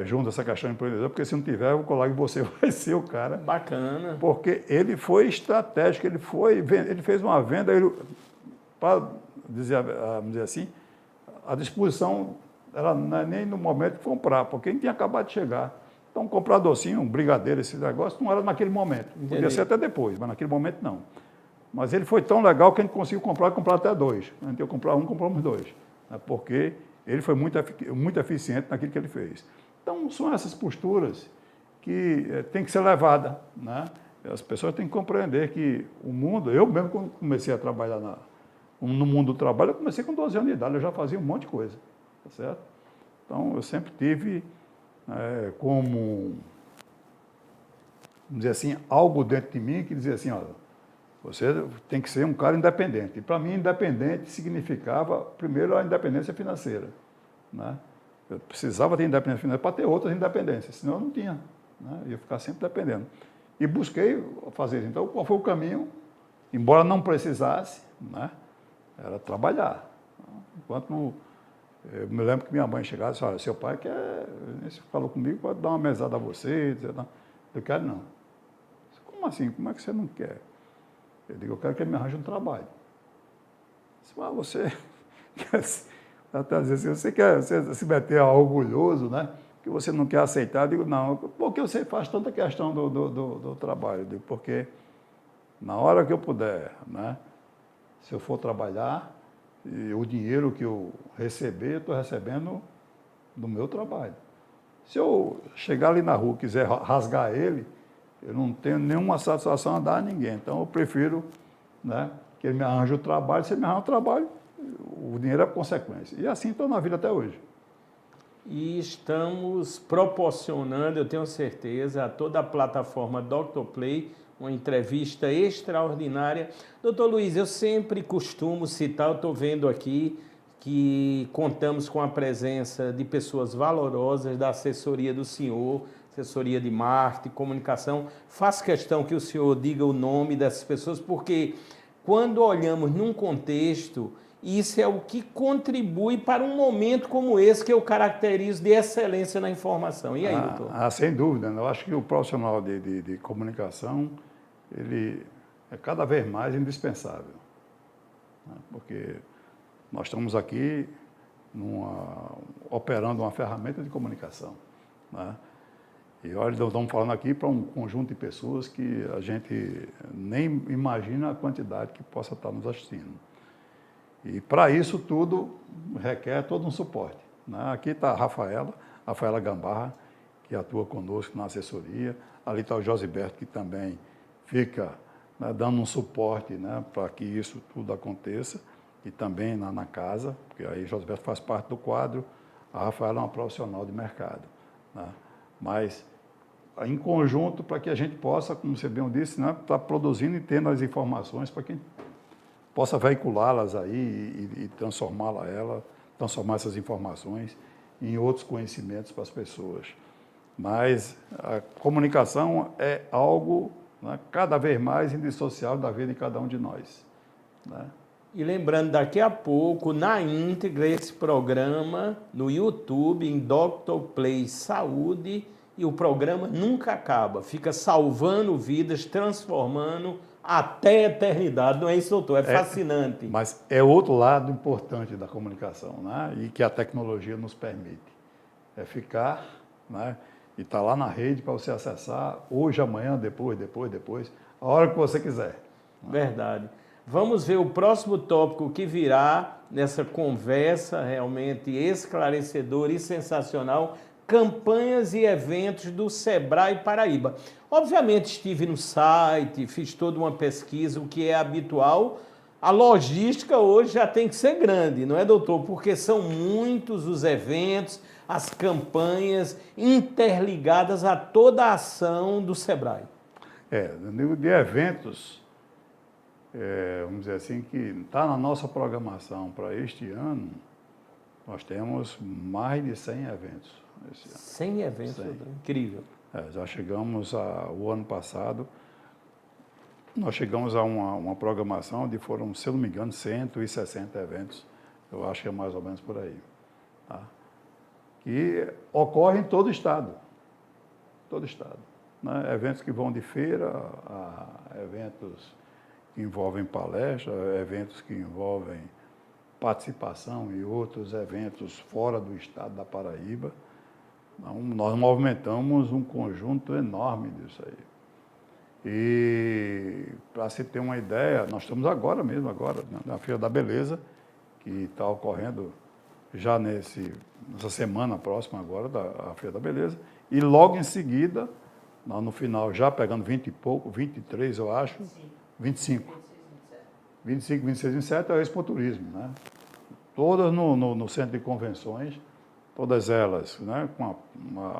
junto a essa questão de empreendedor, porque se não tiver, eu vou colar que você vai ser o cara. Bacana. Porque ele foi estratégico, ele fez uma venda, para dizer assim, a disposição era não é nem no momento de comprar, porque a gente tinha acabado de chegar. Então, comprar docinho, um brigadeiro, esse negócio, não era naquele momento. Podia ser até depois, mas naquele momento não. Mas ele foi tão legal que a gente conseguiu comprar até 2. A gente ia comprar um, compramos 2. Né? Porque ele foi muito eficiente naquilo que ele fez. Então, são essas posturas que tem que ser levada, né? As pessoas têm que compreender que o mundo... Eu mesmo, quando comecei a trabalhar no mundo do trabalho, eu comecei com 12 anos de idade, eu já fazia um monte de coisa, tá certo? Então, eu sempre tive como, vamos dizer assim, algo dentro de mim que dizia assim, olha, você tem que ser um cara independente. E para mim, independente significava, primeiro, a independência financeira, né? Eu precisava ter independência financeira para ter outras independências, senão eu não tinha, né? Eu ia ficar sempre dependendo. E busquei fazer isso. Então, qual foi o caminho? Embora não precisasse, né? Era trabalhar. Enquanto eu me lembro que minha mãe chegava e disse, olha, seu pai quer, ele falou comigo, pode dar uma mesada a você. Eu quero não. Eu disse, como assim? Como é que você não quer? Eu digo, eu quero que ele me arranje um trabalho. Eu disse, mas você até dizer assim, você quer se meter orgulhoso, né? Que você não quer aceitar. Eu digo, não, por que você faz tanta questão do trabalho? Eu digo, porque na hora que eu puder, né? Se eu for trabalhar, e o dinheiro que eu receber, eu estou recebendo do meu trabalho. Se eu chegar ali na rua e quiser rasgar ele, eu não tenho nenhuma satisfação a dar a ninguém. Então, eu prefiro, né, que ele me arranje o trabalho. Se ele me arranja o trabalho, o dinheiro é consequência. E assim estou na vida até hoje. E estamos proporcionando, eu tenho certeza, a toda a plataforma Dr. Play, uma entrevista extraordinária. Doutor Luiz, eu sempre costumo citar, eu estou vendo aqui que contamos com a presença de pessoas valorosas da assessoria do senhor, assessoria de marketing, comunicação. Faço questão que o senhor diga o nome dessas pessoas, porque quando olhamos num contexto, isso é o que contribui para um momento como esse que eu caracterizo de excelência na informação. E aí, doutor? Sem dúvida. Eu acho que o profissional de comunicação, ele é cada vez mais indispensável, né? Porque nós estamos aqui operando uma ferramenta de comunicação, né? E olha, estamos falando aqui para um conjunto de pessoas que a gente nem imagina a quantidade que possa estar nos assistindo. E para isso tudo requer todo um suporte, né? Aqui está a Rafaela Gambarra, que atua conosco na assessoria. Ali está o Josiberto, que também fica, né, dando um suporte, né, para que isso tudo aconteça. E também na casa, porque aí o Josiberto faz parte do quadro. A Rafaela é uma profissional de mercado, né? Mas em conjunto, para que a gente possa, como você bem disse, né, estar produzindo e tendo as informações para que possa veiculá-las aí e transformar essas informações em outros conhecimentos para as pessoas. Mas a comunicação é algo, né, cada vez mais indissociável da vida de cada um de nós, né? E lembrando, daqui a pouco, na íntegra, esse programa no YouTube, em Dr. Play Saúde, e o programa nunca acaba, fica salvando vidas, transformando até a eternidade. Não é isso, doutor? É fascinante. Mas é outro lado importante da comunicação, né? E que a tecnologia nos permite. É ficar, né? E estar lá na rede para você acessar hoje, amanhã, depois, a hora que você quiser. Verdade. Vamos ver o próximo tópico que virá nessa conversa realmente esclarecedora e sensacional, campanhas e eventos do Sebrae Paraíba. Obviamente estive no site, fiz toda uma pesquisa, o que é habitual. A logística hoje já tem que ser grande, não é, doutor? Porque são muitos os eventos, as campanhas interligadas a toda a ação do Sebrae. De eventos, vamos dizer assim, que está na nossa programação para este ano, nós temos mais de 100 eventos. 100 eventos, 100. Incrível. Já chegamos o ano passado, nós chegamos a uma programação onde foram, se eu não me engano, 160 eventos, eu acho que é mais ou menos por aí, tá? Que ocorre em todo o estado, né? Eventos que vão de feira, a eventos que envolvem palestra, eventos que envolvem participação e outros eventos fora do estado da Paraíba. Então, nós movimentamos um conjunto enorme disso aí. E para se ter uma ideia, nós estamos agora mesmo, na Feira da Beleza, que está ocorrendo já nessa semana próxima agora, da Feira da Beleza, e logo em seguida, no final, já pegando 20 e pouco, 23 eu acho, 25. 25, 26, 27 é o Expo Turismo, né? Todas no centro de convenções, todas elas, né, com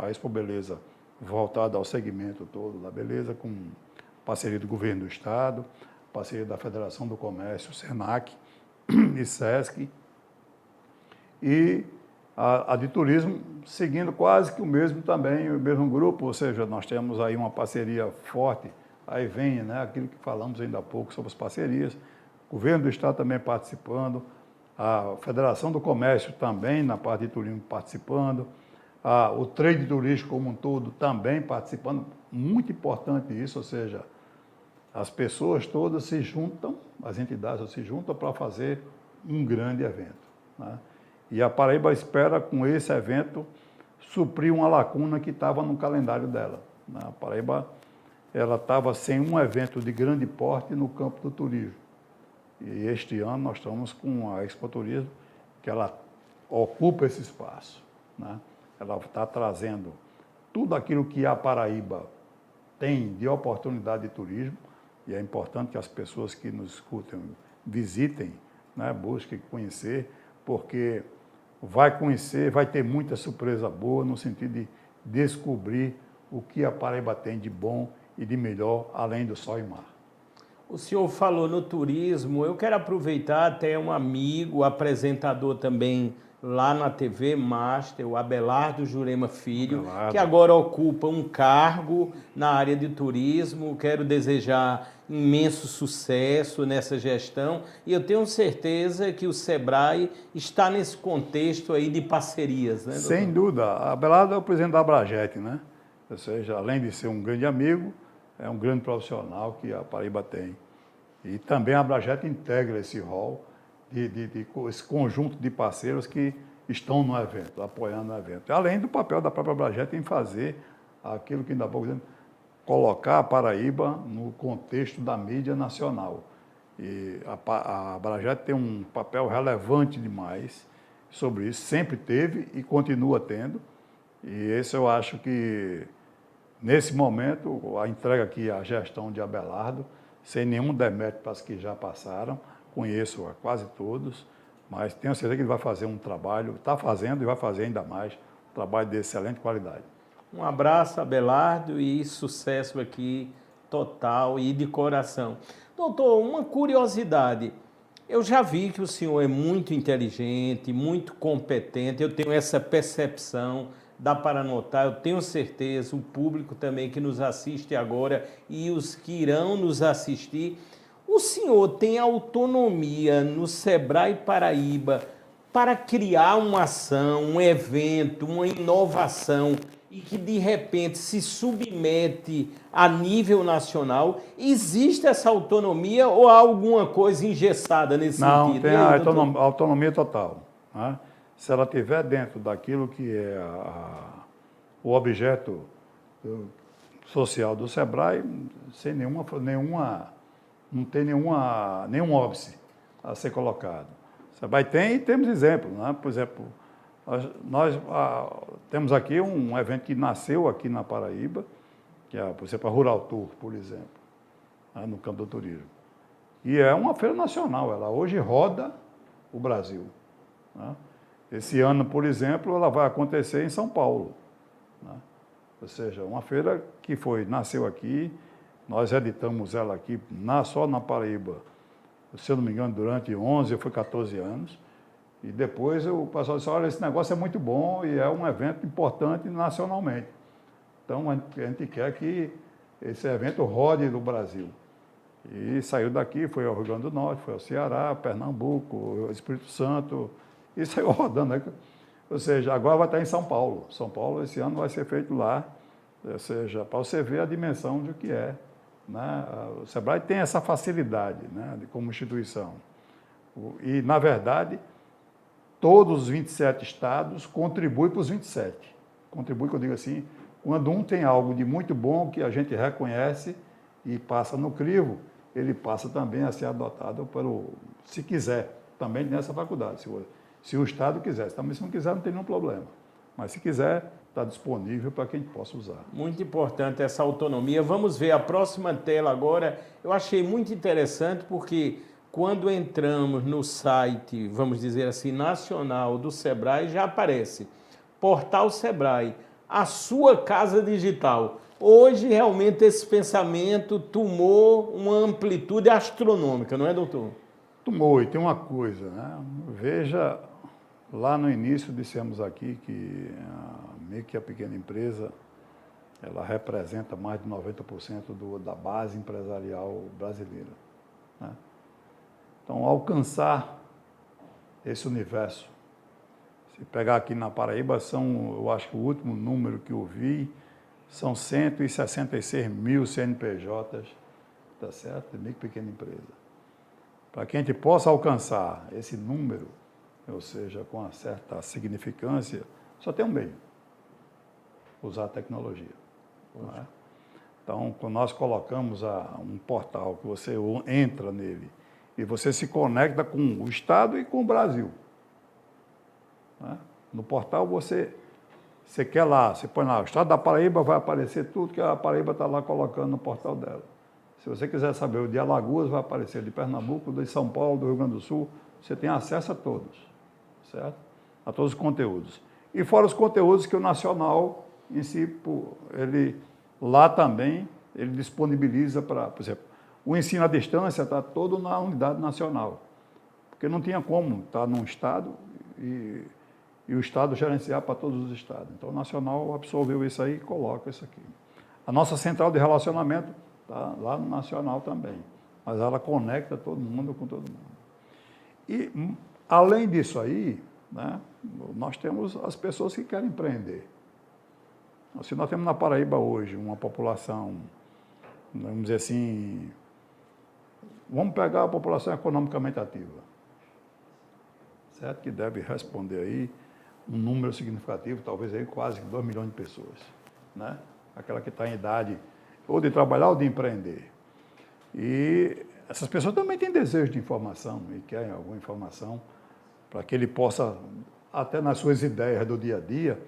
a Expo Beleza voltada ao segmento todo da beleza, com parceria do Governo do Estado, parceria da Federação do Comércio, Senac e Sesc, e a de turismo seguindo quase que o mesmo também, o mesmo grupo, ou seja, nós temos aí uma parceria forte, aí vem, né, aquilo que falamos ainda há pouco sobre as parcerias, o Governo do Estado também participando, a Federação do Comércio também na parte de turismo participando, o trade turístico como um todo também participando, muito importante isso, ou seja, as pessoas todas se juntam, as entidades se juntam para fazer um grande evento, né? E a Paraíba espera, com esse evento, suprir uma lacuna que estava no calendário dela, né? A Paraíba ela estava sem um evento de grande porte no campo do turismo. E este ano nós estamos com a Expo Turismo, que ela ocupa esse espaço, né? Ela está trazendo tudo aquilo que a Paraíba tem de oportunidade de turismo, e é importante que as pessoas que nos escutem visitem, né, busquem conhecer, porque vai conhecer, vai ter muita surpresa boa no sentido de descobrir o que a Paraíba tem de bom e de melhor, além do sol e mar. O senhor falou no turismo, eu quero aproveitar até um amigo, apresentador também lá na TV Master, o Abelardo Jurema Filho, que agora ocupa um cargo na área de turismo. Quero desejar imenso sucesso nessa gestão e eu tenho certeza que o Sebrae está nesse contexto aí de parcerias, né, doutor? Sem dúvida. A Abelardo é o presidente da Abrajet, né? Ou seja, além de ser um grande amigo, é um grande profissional que a Paraíba tem. E também a Abrajet integra esse rol esse conjunto de parceiros que estão no evento, apoiando o evento. Além do papel da própria Abrajet em fazer aquilo que ainda há pouco dizendo, colocar a Paraíba no contexto da mídia nacional. E a Abrajet tem um papel relevante demais sobre isso, sempre teve e continua tendo. E esse eu acho que, nesse momento, a entrega aqui à gestão de Abelardo, sem nenhum demérito para as que já passaram, conheço a quase todos, mas tenho certeza que ele vai fazer um trabalho, está fazendo e vai fazer ainda mais, um trabalho de excelente qualidade. Um abraço, Abelardo, e sucesso aqui total e de coração. Doutor, uma curiosidade. Eu já vi que o senhor é muito inteligente, muito competente, eu tenho essa percepção, dá para notar, eu tenho certeza, o público também que nos assiste agora e os que irão nos assistir. O senhor tem autonomia no Sebrae Paraíba para criar uma ação, um evento, uma inovação e que de repente se submete a nível nacional? Existe essa autonomia ou há alguma coisa engessada nesse sentido? Não, tem a autonomia total, né? Se ela estiver dentro daquilo que é o objeto social do Sebrae, sem não tem nenhum óbice a ser colocado. O Sebrae tem e temos exemplos, né? Por exemplo, nós temos aqui um evento que nasceu aqui na Paraíba, que é, por exemplo, a Rural Tour, por exemplo, né, no campo do turismo. E é uma feira nacional, ela hoje roda o Brasil, né? Esse ano, por exemplo, ela vai acontecer em São Paulo, né? Ou seja, uma feira que nasceu aqui, nós editamos ela aqui só na Paraíba, se eu não me engano, durante 11 ou 14 anos, e depois o pessoal disse, olha, esse negócio é muito bom e é um evento importante nacionalmente. Então, a gente quer que esse evento rode no Brasil. E saiu daqui, foi ao Rio Grande do Norte, foi ao Ceará, Pernambuco, Espírito Santo, e saiu rodando, né? Ou seja, agora vai estar em São Paulo. São Paulo, esse ano, vai ser feito lá, ou seja, para você ver a dimensão de o que é, né? O Sebrae tem essa facilidade, né, como instituição. E, na verdade, todos os 27 estados contribuem para os 27. Contribui, que eu digo assim, quando um tem algo de muito bom que a gente reconhece e passa no crivo, ele passa também a ser adotado se quiser, também nessa faculdade, se o Estado quiser. Também se não quiser, não tem nenhum problema. Mas se quiser, está disponível para quem possa usar. Muito importante essa autonomia. Vamos ver a próxima tela agora. Eu achei muito interessante porque quando entramos no site, vamos dizer assim, nacional do Sebrae, já aparece Portal Sebrae, a sua casa digital. Hoje, realmente, esse pensamento tomou uma amplitude astronômica, não é, doutor? Tomou, e tem uma coisa, né? Veja, lá no início dissemos aqui que meio que a pequena empresa, ela representa mais de 90% da base empresarial brasileira, né? Então, alcançar esse universo, se pegar aqui na Paraíba, eu acho que o último número que eu vi, são 166 mil CNPJs, tá certo? De meio que pequena empresa. Para que a gente possa alcançar esse número, ou seja, com uma certa significância, só tem um meio: usar a tecnologia. Não é? Então, quando nós colocamos um portal, que você entra nele, e você se conecta com o Estado e com o Brasil. Não é? No portal você quer lá, você põe lá, o Estado da Paraíba, vai aparecer tudo que a Paraíba está lá colocando no portal dela. Se você quiser saber o de Alagoas, vai aparecer de Pernambuco, de São Paulo, do Rio Grande do Sul, você tem acesso a todos, certo? A todos os conteúdos. E fora os conteúdos que o Nacional, em si, lá também, ele disponibiliza para, por exemplo, o ensino à distância está todo na unidade nacional, porque não tinha como estar num estado e o Estado gerenciar para todos os estados. Então, o Nacional absorveu isso aí e coloca isso aqui. A nossa central de relacionamento está lá no Nacional também, mas ela conecta todo mundo com todo mundo. E, além disso aí, né, nós temos as pessoas que querem empreender. Se nós temos na Paraíba hoje uma população, vamos dizer assim, vamos pegar a população economicamente ativa, certo? Que deve responder aí um número significativo, talvez aí quase 2 milhões de pessoas, né? Aquela que está em idade ou de trabalhar ou de empreender. E essas pessoas também têm desejo de informação e querem alguma informação para que ele possa, até nas suas ideias do dia a dia,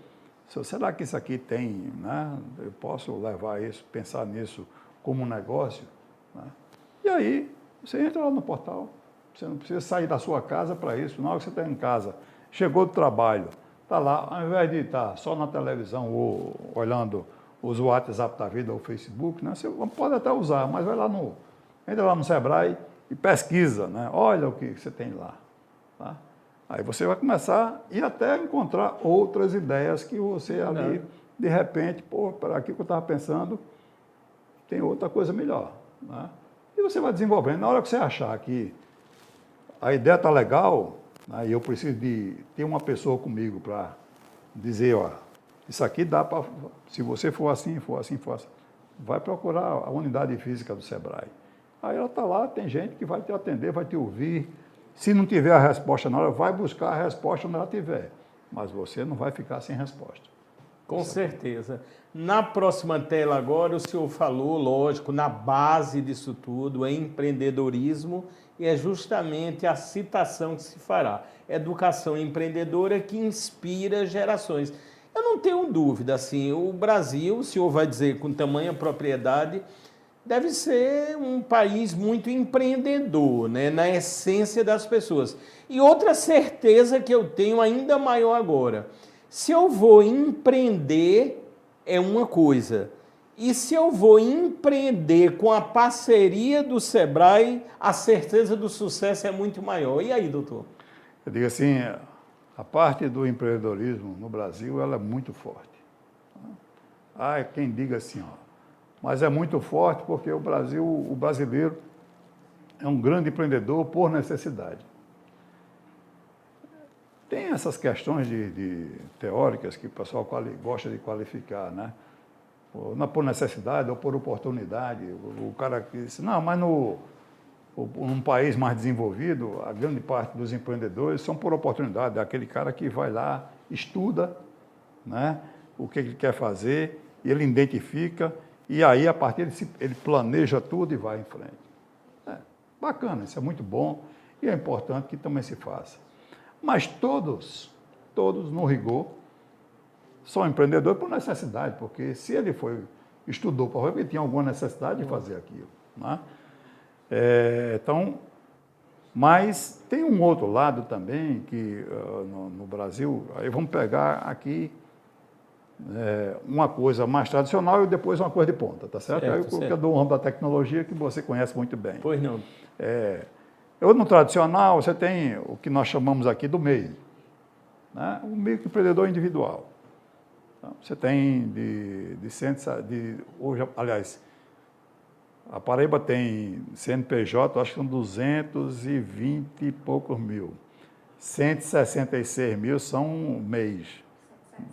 será que isso aqui tem, né? Eu posso levar isso, pensar nisso como um negócio, né? E aí, você entra lá no portal, você não precisa sair da sua casa para isso. Na hora que você está em casa, chegou do trabalho, está lá, ao invés de estar só na televisão ou olhando os WhatsApp da vida ou o Facebook, né? Você pode até usar, mas entra lá no Sebrae e pesquisa, né? Olha o que você tem lá, tá? Aí você vai começar e até encontrar outras ideias que você ali, de repente, para aqui que eu estava pensando, tem outra coisa melhor, né? E você vai desenvolvendo. Na hora que você achar que a ideia está legal, né, e eu preciso de ter uma pessoa comigo para dizer, ó, isso aqui dá para, se você for assim, vai procurar a unidade física do Sebrae. Aí ela está lá, tem gente que vai te atender, vai te ouvir. Se não tiver a resposta na hora, vai buscar a resposta onde ela tiver. Mas você não vai ficar sem resposta. Com certeza. Na próxima tela agora, o senhor falou, lógico, na base disso tudo é empreendedorismo e é justamente a citação que se fará. Educação empreendedora que inspira gerações. Eu não tenho dúvida, assim, o Brasil, o senhor vai dizer com tamanha propriedade, deve ser um país muito empreendedor, né, na essência das pessoas. E outra certeza que eu tenho ainda maior agora, se eu vou empreender é uma coisa, e se eu vou empreender com a parceria do Sebrae, a certeza do sucesso é muito maior. E aí, doutor? Eu digo assim, a parte do empreendedorismo no Brasil, ela é muito forte. Quem diga assim, ó, mas é muito forte porque o brasileiro é um grande empreendedor por necessidade. Tem essas questões de teóricas que o pessoal gosta de qualificar, né? Ou por necessidade ou por oportunidade. O cara que diz, não, mas num país mais desenvolvido, a grande parte dos empreendedores são por oportunidade. É aquele cara que vai lá, estuda, né, o que ele quer fazer, e ele identifica, e aí, a partir ele planeja tudo e vai em frente. Bacana, isso é muito bom e é importante que também se faça. Mas todos no rigor, são empreendedores por necessidade, porque se ele estudou para ver, ele tinha alguma necessidade de fazer aquilo. Né? Então, mas tem um outro lado também, que no Brasil, aí vamos pegar aqui uma coisa mais tradicional e depois uma coisa de ponta, tá certo? Aí eu dou um ramo da tecnologia que você conhece muito bem. Pois não. No tradicional, você tem o que nós chamamos aqui do MEI, né? O microempreendedor individual. Então, você tem hoje, aliás, a Paraíba tem CNPJ, acho que são 220 e poucos mil. 166 mil são MEIs.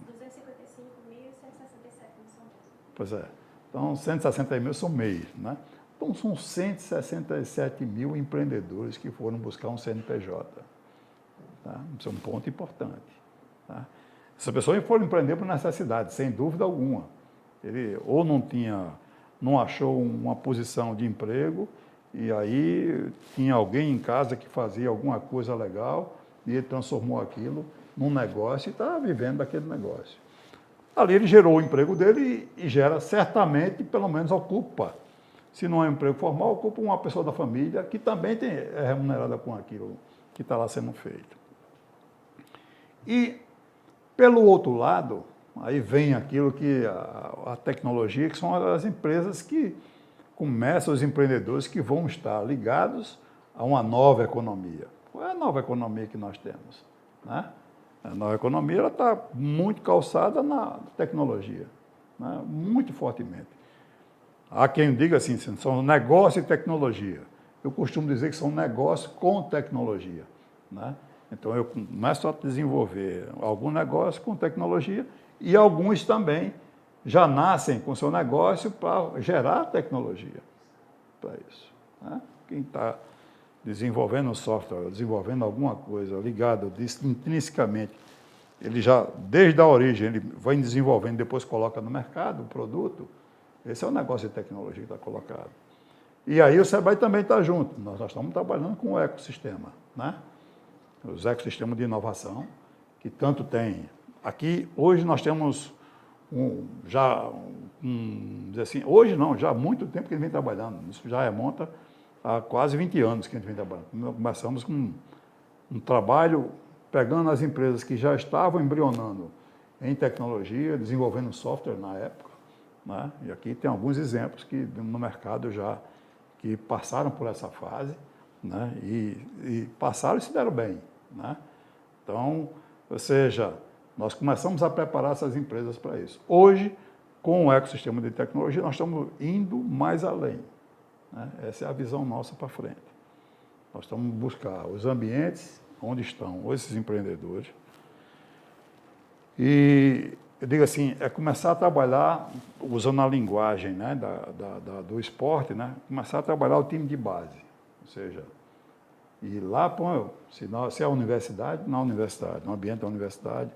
255 mil e 167 mil são MEIs. Pois é. Então, 160 mil são MEIs, né? Então, são 167 mil empreendedores que foram buscar um CNPJ. Tá? Isso é um ponto importante. Tá? Essas pessoas foram empreender por necessidade, sem dúvida alguma. Ele ou não achou uma posição de emprego, e aí tinha alguém em casa que fazia alguma coisa legal, e ele transformou aquilo num negócio e está vivendo daquele negócio. Ali ele gerou o emprego dele e gera, certamente, pelo menos ocupa. Se não é um emprego formal, ocupa uma pessoa da família que também é remunerada com aquilo que está lá sendo feito. E, pelo outro lado, aí vem aquilo que a tecnologia, que são as empresas que começam, os empreendedores que vão estar ligados a uma nova economia. Qual é a nova economia que nós temos? Né? A nova economia está muito calçada na tecnologia, né? Muito fortemente. Há quem diga assim, são negócio e tecnologia. Eu costumo dizer que são negócios com tecnologia. Né? Então, eu começo a desenvolver algum negócio com tecnologia e alguns também já nascem com seu negócio para gerar tecnologia para isso. Né? Quem está desenvolvendo software, desenvolvendo alguma coisa ligada intrinsecamente, ele já, desde a origem, ele vai desenvolvendo, depois coloca no mercado o produto. Esse é o negócio de tecnologia que está colocado. E aí o SEBRAE também está junto. Nós estamos trabalhando com o ecossistema, né? Os ecossistemas de inovação, que tanto tem. Aqui, hoje, nós temos dizer assim, hoje não, já há muito tempo que a gente vem trabalhando. Isso já remonta há quase 20 anos que a gente vem trabalhando. Nós começamos com um trabalho pegando as empresas que já estavam embrionando em tecnologia, desenvolvendo software na época, né? E aqui tem alguns exemplos que no mercado já que passaram por essa fase, né? E passaram e se deram bem, né? Então, ou seja, nós começamos a preparar essas empresas para isso. Hoje, com o ecossistema de tecnologia, nós estamos indo mais além, né? Essa é a visão nossa para frente. Nós estamos buscar os ambientes onde estão esses empreendedores e, eu digo assim, é começar a trabalhar, usando a linguagem, né, do esporte, né, começar a trabalhar o time de base, ou seja, e lá, se é a universidade, na universidade, no ambiente da universidade,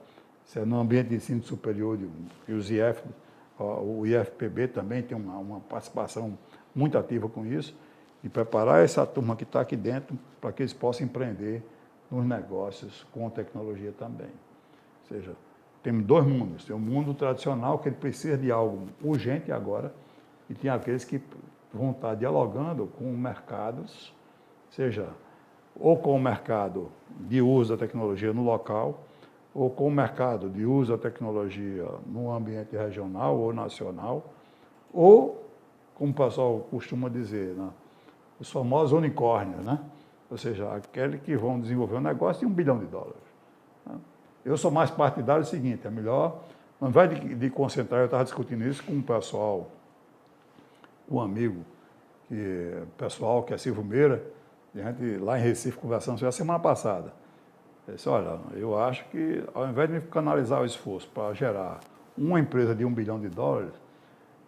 se é no ambiente de ensino superior, e o IFPB também tem uma participação muito ativa com isso, e preparar essa turma que está aqui dentro para que eles possam empreender nos negócios com tecnologia também. Ou seja, temos dois mundos. Tem o mundo tradicional, que ele precisa de algo urgente agora, e tem aqueles que vão estar dialogando com mercados, seja ou com o mercado de uso da tecnologia no local, ou com o mercado de uso da tecnologia no ambiente regional ou nacional, ou, como o pessoal costuma dizer, né, os famosos unicórnios, né? Ou seja, aqueles que vão desenvolver um negócio de $1 bilhão. Né? Eu sou mais partidário do seguinte, é melhor, ao invés de concentrar, eu estava discutindo isso com um pessoal, um amigo, pessoal que é Silvio Meira, a gente lá em Recife conversando sobre a semana passada. Ele disse, olha, eu acho que ao invés de canalizar o esforço para gerar uma empresa de $1 bilhão,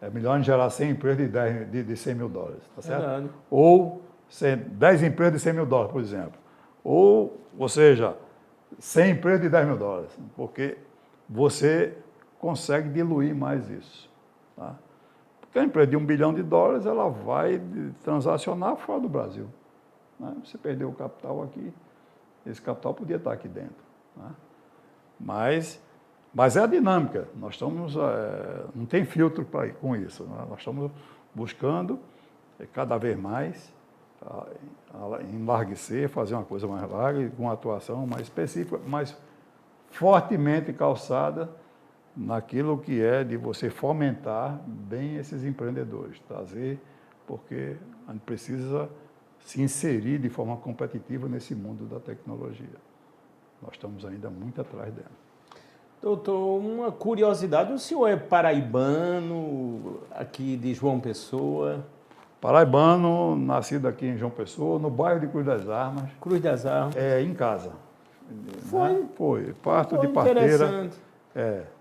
é melhor a gente gerar 100 empresas de $100 mil, tá certo? Verdade. Ou 10 empresas de $100 mil, por exemplo. Ou seja, 100 empresas de $10 mil, porque você consegue diluir mais isso. Tá? Porque a empresa de $1 bilhão, ela vai transacionar fora do Brasil. Né? Você perdeu o capital aqui, esse capital podia estar aqui dentro. Né? Mas é a dinâmica. Nós estamos, não tem filtro com isso. Né? Nós estamos buscando cada vez mais enlarguecer, fazer uma coisa mais larga, com uma atuação mais específica, mais fortemente calçada naquilo que é de você fomentar bem esses empreendedores, trazer, porque a gente precisa se inserir de forma competitiva nesse mundo da tecnologia. Nós estamos ainda muito atrás dela. Doutor, uma curiosidade, o senhor é paraibano, aqui de João Pessoa? Paraibano, nascido aqui em João Pessoa, no bairro de Cruz das Armas. Cruz das Armas. Em casa. Foi? Né? Foi. Parto Foi de parteira. interessante.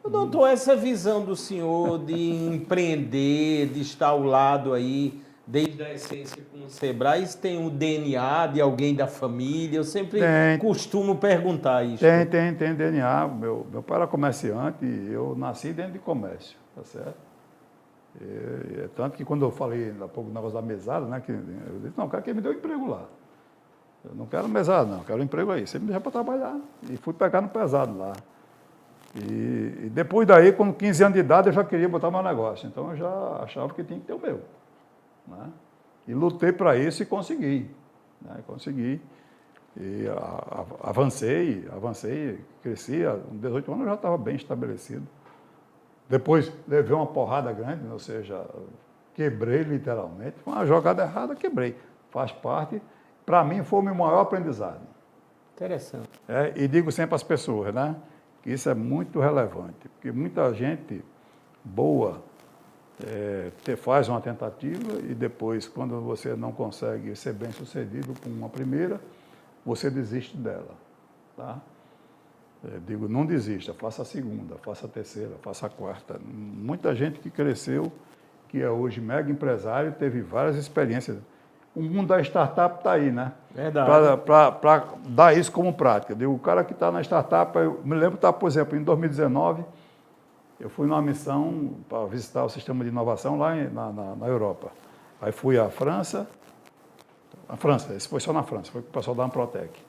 Doutor, essa visão do senhor de empreender, de estar ao lado aí, desde a essência com o Sebrae, isso tem um DNA de alguém da família? Eu sempre costumo perguntar isso. Tem DNA. Meu pai era comerciante e eu nasci dentro de comércio, tá certo? Tanto que quando eu falei há pouco do negócio da mesada, né, que eu disse, não, o cara que me deu emprego lá. Eu não quero mesada, não, eu quero emprego aí. Você me deixa para trabalhar. E fui pegar no pesado lá. E depois daí, com 15 anos de idade, eu já queria botar meu negócio. Então, eu já achava que tinha que ter o meu. Né? E lutei para isso e consegui. Né? Consegui. E avancei, cresci. Com 18 anos eu já estava bem estabelecido. Depois levei uma porrada grande, ou seja, quebrei literalmente. Foi uma jogada errada, quebrei. Faz parte. Para mim, foi o meu maior aprendizado. Interessante. E digo sempre às pessoas, né, que isso é muito relevante, porque muita gente boa faz uma tentativa e depois, quando você não consegue ser bem-sucedido com uma primeira, você desiste dela. Tá? Digo, não desista, faça a segunda, faça a terceira, faça a quarta. Muita gente que cresceu, que é hoje mega empresário, teve várias experiências. O mundo da startup está aí, né? Verdade. Para dar isso como prática. Digo, o cara que está na startup, eu me lembro, por exemplo, em 2019, eu fui numa missão para visitar o sistema de inovação lá na Europa. Aí fui à França, esse foi só na França, foi com o pessoal da Amprotec.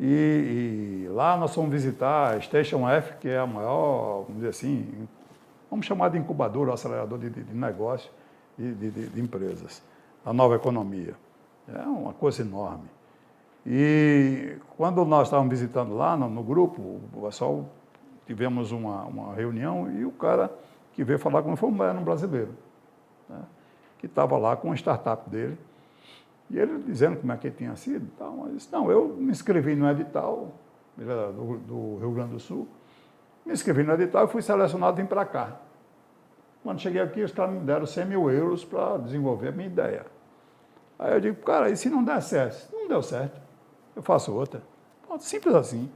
E lá nós fomos visitar a Station F, que é a maior, vamos dizer assim, vamos chamar de incubadora, acelerador de negócio de empresas, a nova economia. É uma coisa enorme. E quando nós estávamos visitando lá no grupo, o pessoal, tivemos uma reunião e o cara que veio falar comigo foi um brasileiro, né, que estava lá com a startup dele. E ele dizendo como é que ele tinha sido e tal, mas eu disse, não, eu me inscrevi no edital, ele era do Rio Grande do Sul, me inscrevi no edital e fui selecionado e vim para cá. Quando cheguei aqui, os caras me deram 100 mil euros para desenvolver a minha ideia. Aí eu digo, cara, e se não der certo? Se não deu certo, eu faço outra. Pronto, simples assim.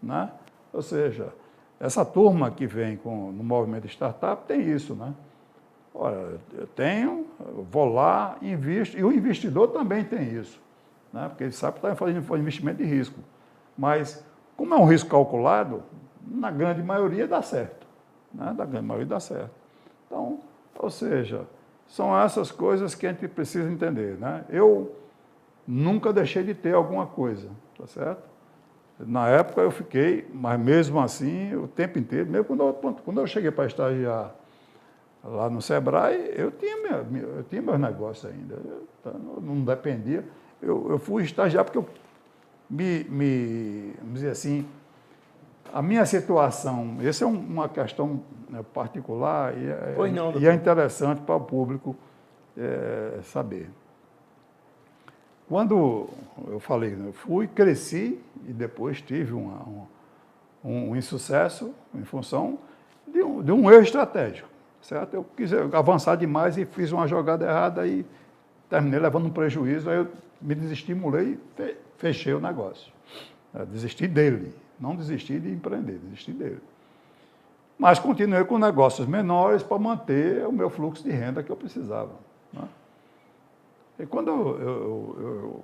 Né? Ou seja, essa turma que vem no movimento startup tem isso, né? Olha, eu vou lá, invisto, e o investidor também tem isso, né? Porque ele sabe que está fazendo um investimento de risco. Mas, como é um risco calculado, na grande maioria dá certo. Né? Na grande maioria dá certo. Então, ou seja, são essas coisas que a gente precisa entender. Né? Eu nunca deixei de ter alguma coisa, tá certo? Na época eu fiquei, mas mesmo assim, o tempo inteiro, mesmo quando eu cheguei para estagiar lá no Sebrae, eu tinha meus negócios ainda, eu não dependia. Eu fui estagiar porque vamos dizer assim, a minha situação, essa é uma questão, né, particular e é interessante para o público saber. Quando eu falei, eu fui, cresci e depois tive um insucesso em função de um erro estratégico. Certo? Eu quis avançar demais e fiz uma jogada errada e terminei levando um prejuízo, aí eu me desestimulei e fechei o negócio. Eu desisti dele, não desisti de empreender, desisti dele. Mas continuei com negócios menores para manter o meu fluxo de renda que eu precisava. Né? E quando eu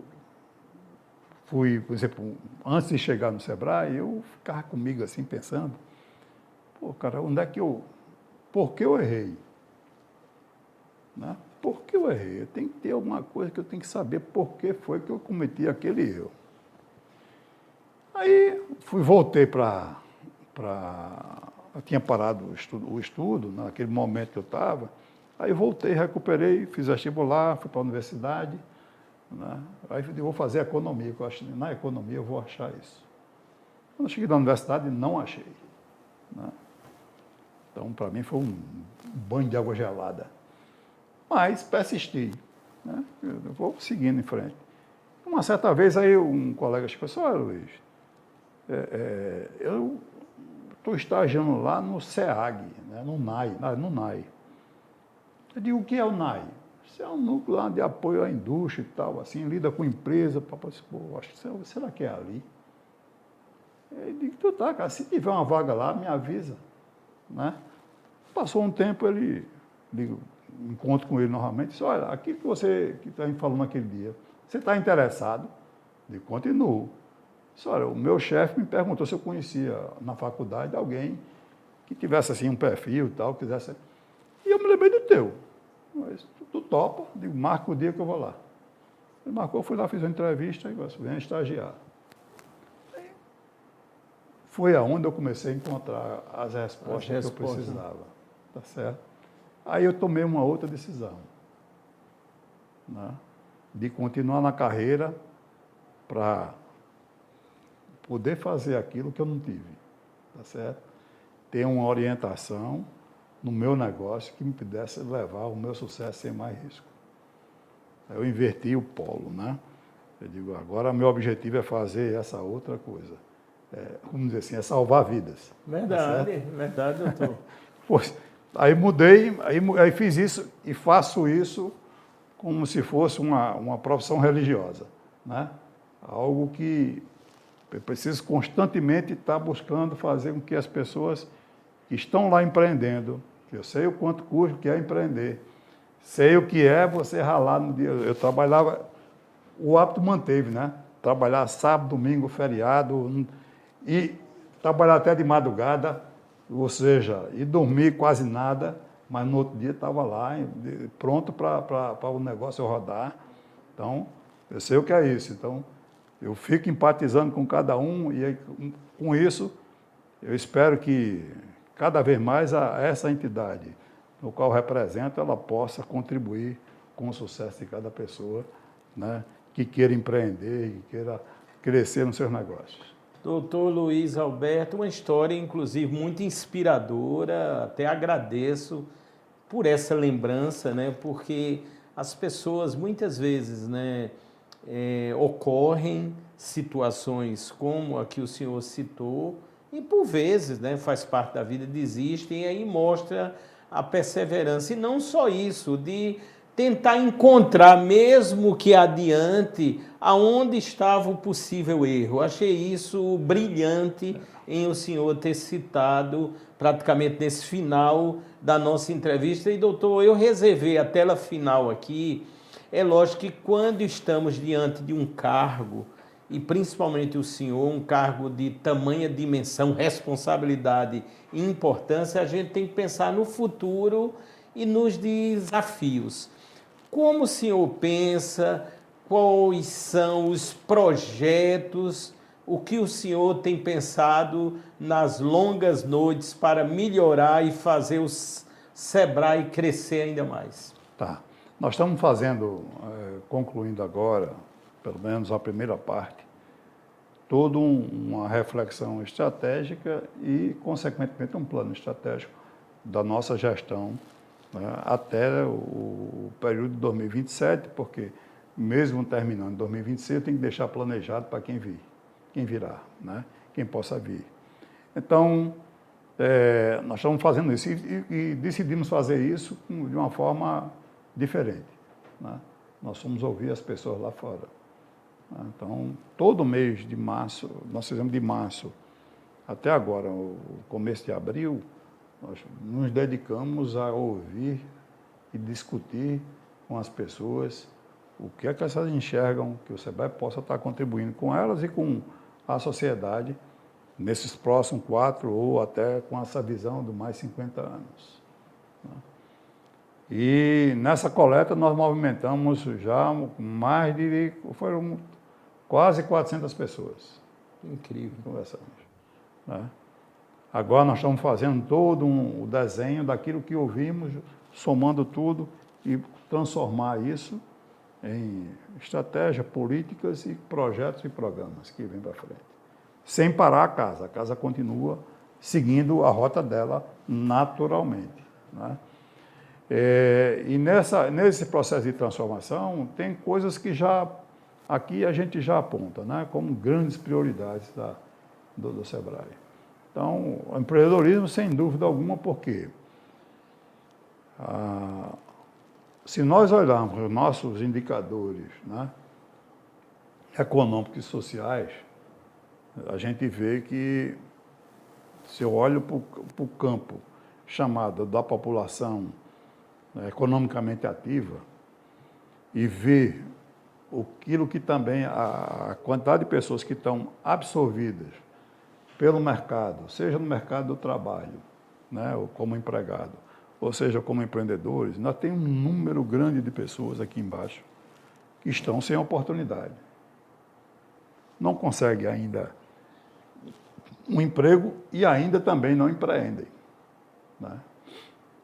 fui, por exemplo, antes de chegar no Sebrae, eu ficava comigo assim, pensando, pô, cara, onde é que por que eu errei? né? Por que eu errei? Tem que ter alguma coisa que eu tenho que saber por que foi que eu cometi aquele erro. Aí voltei para... Eu tinha parado o estudo naquele momento que eu estava, aí voltei, recuperei, fiz vestibular, fui para a universidade, né? Aí eu vou fazer economia, que eu acho que na economia eu vou achar isso. Quando eu cheguei na universidade, não achei, né? Então, para mim, foi um banho de água gelada. Mas persisti, né? Eu vou seguindo em frente. Uma certa vez, aí um colega chegou e disse, olha, Luiz, eu estou estagiando lá no SEAG, né? no NAI. Eu digo, o que é o NAI? Isso é um núcleo lá de apoio à indústria e tal, assim, lida com empresa. Papai disse, pô, acho que será que é ali? Eu digo, tu tá, cara, se tiver uma vaga lá, me avisa, né? Passou um tempo, encontro com ele novamente, disse, olha, aquilo que você está falando naquele dia, você está interessado? Eu continuo. Disse, olha, o meu chefe me perguntou se eu conhecia na faculdade alguém que tivesse assim um perfil e tal, quisesse. E eu me lembrei do teu. Mas tu topa? Digo, marca o dia que eu vou lá. Ele marcou, eu fui lá, fiz uma entrevista e vem estagiar. Aí, foi aonde eu comecei a encontrar as respostas que eu precisava. Tá certo? Aí eu tomei uma outra decisão, né? De continuar na carreira para poder fazer aquilo que eu não tive, tá certo? Ter uma orientação no meu negócio que me pudesse levar o meu sucesso sem mais risco. Eu inverti o polo, né? Eu digo, agora meu objetivo é fazer essa outra coisa. Vamos dizer assim, é salvar vidas. Verdade, tá, verdade, doutor. Aí mudei, aí fiz isso e faço isso como se fosse uma profissão religiosa, né? Algo que eu preciso constantemente estar buscando fazer com que as pessoas que estão lá empreendendo, que eu sei o quanto custa, o que é empreender, sei o que é você ralar no dia. Eu trabalhava, o hábito manteve, né? Trabalhar sábado, domingo, feriado, e trabalhar até de madrugada, ou seja, e dormir quase nada, mas no outro dia estava lá, pronto para o negócio rodar. Então, eu sei o que é isso. Então, eu fico empatizando com cada um e aí, com isso eu espero que cada vez mais essa entidade no qual represento, ela possa contribuir com o sucesso de cada pessoa, né, que queira empreender e queira crescer nos seus negócios. Doutor Luiz Alberto, uma história inclusive muito inspiradora, até agradeço por essa lembrança, né, porque as pessoas muitas vezes, né, ocorrem situações como a que o senhor citou e por vezes, né, faz parte da vida, desistem e aí mostra a perseverança. E não só isso, de tentar encontrar, mesmo que adiante, aonde estava o possível erro. Achei isso brilhante em o senhor ter citado praticamente nesse final da nossa entrevista. E, doutor, eu reservei a tela final aqui. É lógico que quando estamos diante de um cargo, e principalmente o senhor, um cargo de tamanha dimensão, responsabilidade e importância, a gente tem que pensar no futuro e nos desafios. Como o senhor pensa, quais são os projetos, o que o senhor tem pensado nas longas noites para melhorar e fazer o Sebrae crescer ainda mais? Tá. Nós estamos fazendo, concluindo agora, pelo menos a primeira parte, toda uma reflexão estratégica e, consequentemente, um plano estratégico da nossa gestão, né, até o período de 2027, porque mesmo terminando em 2026, tem que deixar planejado para quem virá, né, quem possa vir. Então, nós estamos fazendo isso e decidimos fazer isso de uma forma diferente, né? Nós fomos ouvir as pessoas lá fora. Então, todo mês de março, nós fizemos de março até agora, o começo de abril, nós nos dedicamos a ouvir e discutir com as pessoas o que é que elas enxergam que o Sebrae possa estar contribuindo com elas e com a sociedade nesses próximos 4 ou até com essa visão de mais 50 anos. E nessa coleta nós movimentamos já foram quase 400 pessoas. Incrível. Conversamos, né? Agora nós estamos fazendo todo o desenho daquilo que ouvimos, somando tudo e transformar isso em estratégia, políticas e projetos e programas que vêm para frente. Sem parar a casa continua seguindo a rota dela naturalmente, né? E nesse processo de transformação tem coisas que aqui a gente já aponta, né, como grandes prioridades do Sebrae. Então, o empreendedorismo, sem dúvida alguma, porque se nós olharmos os nossos indicadores, né, econômicos e sociais, a gente vê que, se eu olho para o campo chamado da população, né, economicamente ativa, e ver aquilo que também, a quantidade de pessoas que estão absorvidas pelo mercado, seja no mercado do trabalho, né, ou como empregado, ou seja, como empreendedores, nós temos um número grande de pessoas aqui embaixo que estão sem oportunidade. Não conseguem ainda um emprego e ainda também não empreendem, né?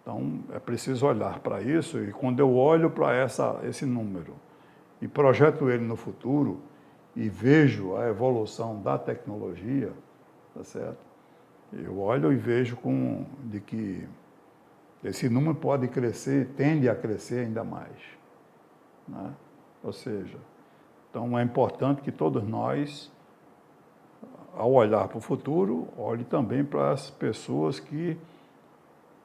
Então, é preciso olhar para isso, e quando eu olho para esse número e projeto ele no futuro e vejo a evolução da tecnologia, tá certo? Eu olho e vejo de que esse número pode crescer, tende a crescer ainda mais, né? Ou seja, então é importante que todos nós, ao olhar para o futuro, olhe também para as pessoas que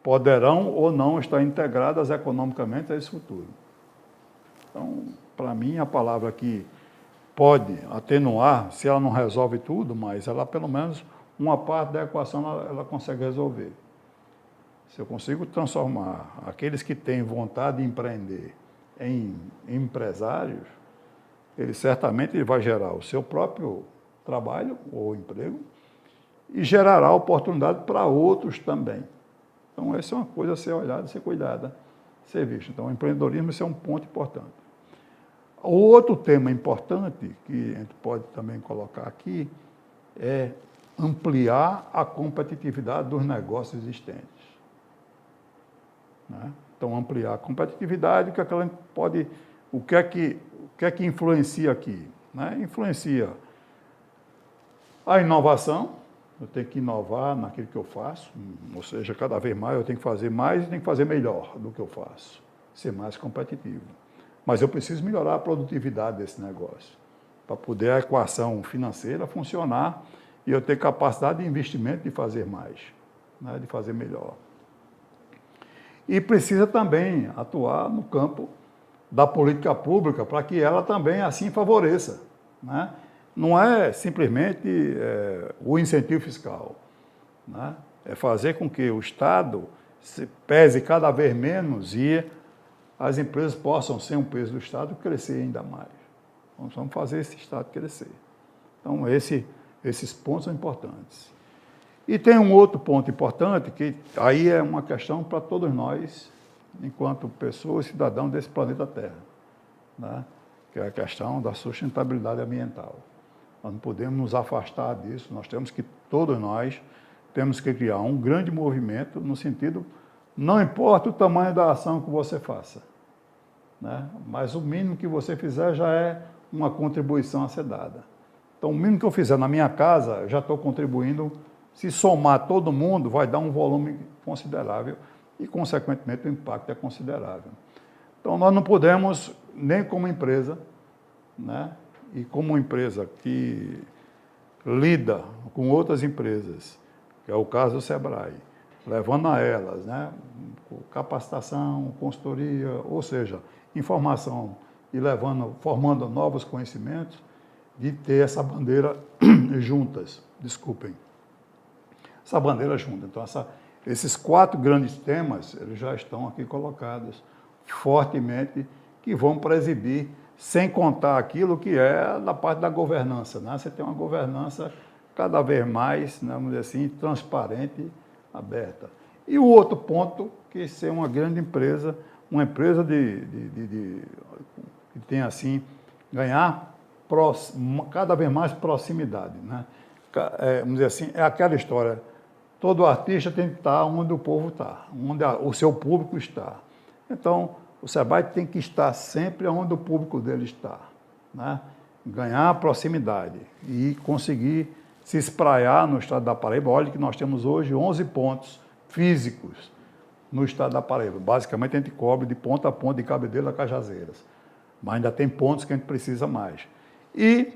poderão ou não estar integradas economicamente a esse futuro. Então, para mim, a palavra que pode atenuar, se ela não resolve tudo, mas ela, pelo menos, uma parte da equação ela consegue resolver. Se eu consigo transformar aqueles que têm vontade de empreender em empresários, ele certamente vai gerar o seu próprio trabalho ou emprego e gerará oportunidade para outros também. Então, essa é uma coisa a ser olhada, ser cuidada, ser vista. Então, o empreendedorismo, esse é um ponto importante. O outro tema importante, que a gente pode também colocar aqui, é ampliar a competitividade dos negócios existentes, né? Então, ampliar a competitividade, o que é que influencia aqui, né? Influencia a inovação. Eu tenho que inovar naquilo que eu faço, ou seja, cada vez mais eu tenho que fazer mais e tenho que fazer melhor do que eu faço, ser mais competitivo. Mas eu preciso melhorar a produtividade desse negócio, para poder a equação financeira funcionar e eu ter capacidade de investimento de fazer mais, né, de fazer melhor. E precisa também atuar no campo da política pública para que ela também assim favoreça, né? Não é simplesmente o incentivo fiscal, né? É fazer com que o Estado se pese cada vez menos e as empresas possam, sem o peso do Estado, crescer ainda mais. Então, vamos fazer esse Estado crescer. Então, esses pontos são importantes. E tem um outro ponto importante, que aí é uma questão para todos nós, enquanto pessoas, cidadãos desse planeta Terra, né? Que é a questão da sustentabilidade ambiental. Nós não podemos nos afastar disso, todos nós temos que criar um grande movimento no sentido, não importa o tamanho da ação que você faça, né? Mas o mínimo que você fizer já é uma contribuição a ser dada. Então, o mínimo que eu fizer na minha casa, já estou contribuindo. Se somar todo mundo, vai dar um volume considerável e, consequentemente, o impacto é considerável. Então, nós não podemos, nem como empresa, né, e como empresa que lida com outras empresas, que é o caso do Sebrae, levando a elas, né, capacitação, consultoria, ou seja, informação e formando novos conhecimentos, de ter essa bandeira juntas, essa bandeira junta. Então, esses 4 grandes temas, eles já estão aqui colocados fortemente, que vão presidir, sem contar aquilo que é da parte da governança, né? Você tem uma governança cada vez mais, né, vamos dizer assim, transparente, aberta. E o outro ponto, que ser uma grande empresa uma empresa que tem assim, ganhar cada vez mais proximidade, né? Vamos dizer assim, é aquela história, todo artista tem que estar onde o povo está, onde o seu público está. Então, o Sebrae tem que estar sempre onde o público dele está, né? Ganhar proximidade e conseguir se espraiar no estado da Paraíba. Olha que nós temos hoje 11 pontos físicos no estado da Paraíba. Basicamente, a gente cobre de ponta a ponta, de Cabedelo a Cajazeiras. Mas ainda tem pontos que a gente precisa mais. E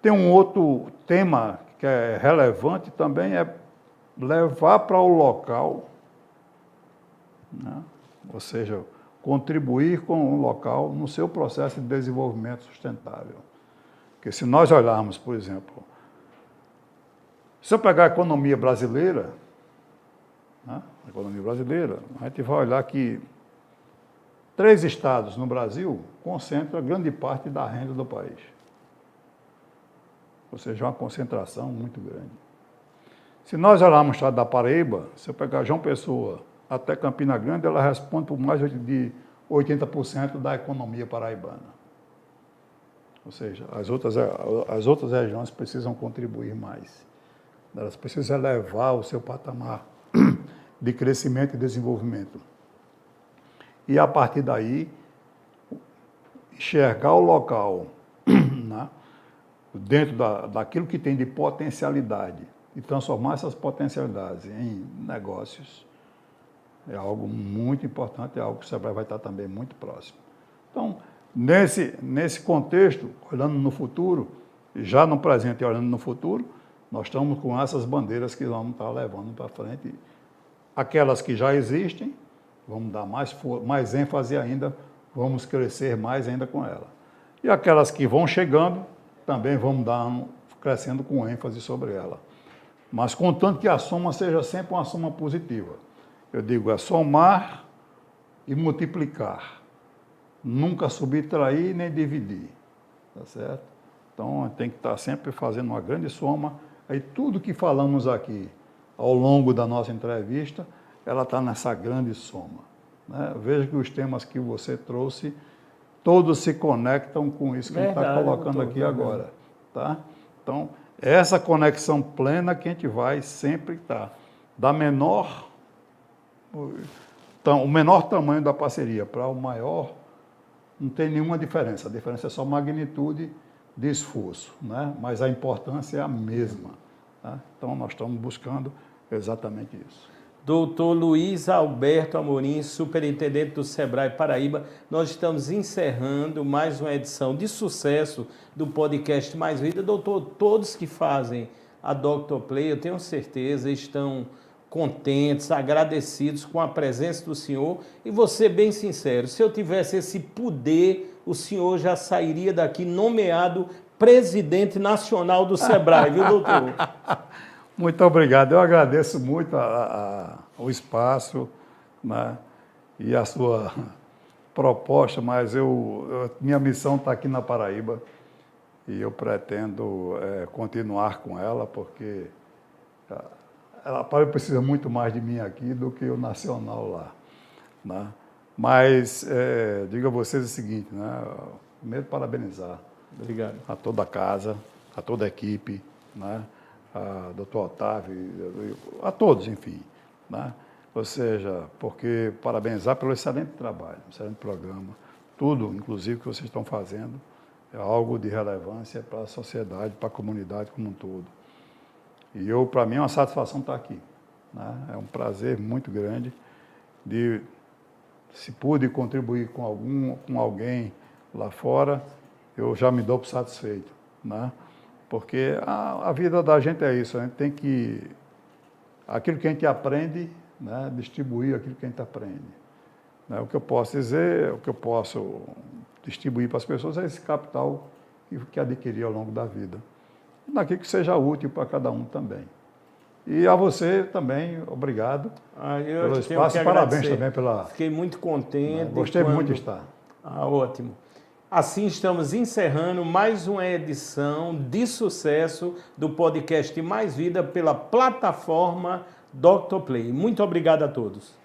tem um outro tema que é relevante também, é levar para o local, né? Ou seja, contribuir com o local no seu processo de desenvolvimento sustentável. Porque se nós olharmos, por exemplo, se eu pegar a economia brasileira, né? A economia brasileira, a gente vai olhar que 3 estados no Brasil concentram grande parte da renda do país. Ou seja, uma concentração muito grande. Se nós olharmos o estado da Paraíba, se eu pegar João Pessoa até Campina Grande, ela responde por mais de 80% da economia paraibana. Ou seja, as outras regiões precisam contribuir mais. Elas precisam elevar o seu patamar de crescimento e desenvolvimento. E, a partir daí, enxergar o local, né, dentro daquilo que tem de potencialidade e transformar essas potencialidades em negócios é algo muito importante, é algo que o Sebrae vai estar também muito próximo. Então, nesse contexto, olhando no futuro, já no presente e olhando no futuro, nós estamos com essas bandeiras que vamos estar levando para frente. Aquelas que já existem, vamos dar mais ênfase ainda, vamos crescer mais ainda com ela. E aquelas que vão chegando, também vamos crescendo com ênfase sobre ela. Mas contanto que a soma seja sempre uma soma positiva. Eu digo, é somar e multiplicar. Nunca subtrair nem dividir. Tá certo? Então, tem que estar sempre fazendo uma grande soma. Aí tudo que falamos aqui ao longo da nossa entrevista, ela está nessa grande soma, né? Veja que os temas que você trouxe, todos se conectam com isso que a gente está colocando aqui agora. Tá? Então, essa conexão plena que a gente vai sempre estar. O menor tamanho da parceria para o maior, não tem nenhuma diferença. A diferença é só magnitude de esforço, né? Mas a importância é a mesma. Tá? Então, nós estamos buscando exatamente isso. Doutor Luiz Alberto Amorim, superintendente do Sebrae Paraíba, nós estamos encerrando mais uma edição de sucesso do podcast Mais Vida. Doutor, todos que fazem a Dr. Play, eu tenho certeza, estão contentes, agradecidos com a presença do senhor. E vou ser bem sincero, se eu tivesse esse poder, o senhor já sairia daqui nomeado presidente nacional do Sebrae, viu, doutor? Muito obrigado. Eu agradeço muito o espaço, né, e a sua proposta, mas minha missão está aqui na Paraíba e eu pretendo continuar com ela, porque a Paraíba precisa muito mais de mim aqui do que o nacional lá. Né? Mas digo a vocês o seguinte, né, primeiro parabenizar. Obrigado. A toda a casa, a toda a equipe, né? A doutor Otávio, a todos, enfim. Né? Ou seja, porque parabenizar pelo excelente trabalho, excelente programa, tudo, inclusive, que vocês estão fazendo, é algo de relevância para a sociedade, para a comunidade como um todo. E para mim, é uma satisfação estar aqui. Né? É um prazer muito grande se pude contribuir com alguém lá fora, eu já me dou por satisfeito. Né? Porque a vida da gente é isso, a gente tem que, aquilo que a gente aprende, né, distribuir aquilo que a gente aprende. Né? O que eu posso dizer, o que eu posso distribuir para as pessoas é esse capital que adquiri ao longo da vida. Naquilo que seja útil para cada um também. E a você também, obrigado pelo espaço e parabéns também pela... Fiquei muito contente. Gostei muito de estar. Ótimo. Assim estamos encerrando mais uma edição de sucesso do podcast Mais Vida pela plataforma Dr. Play. Muito obrigado a todos.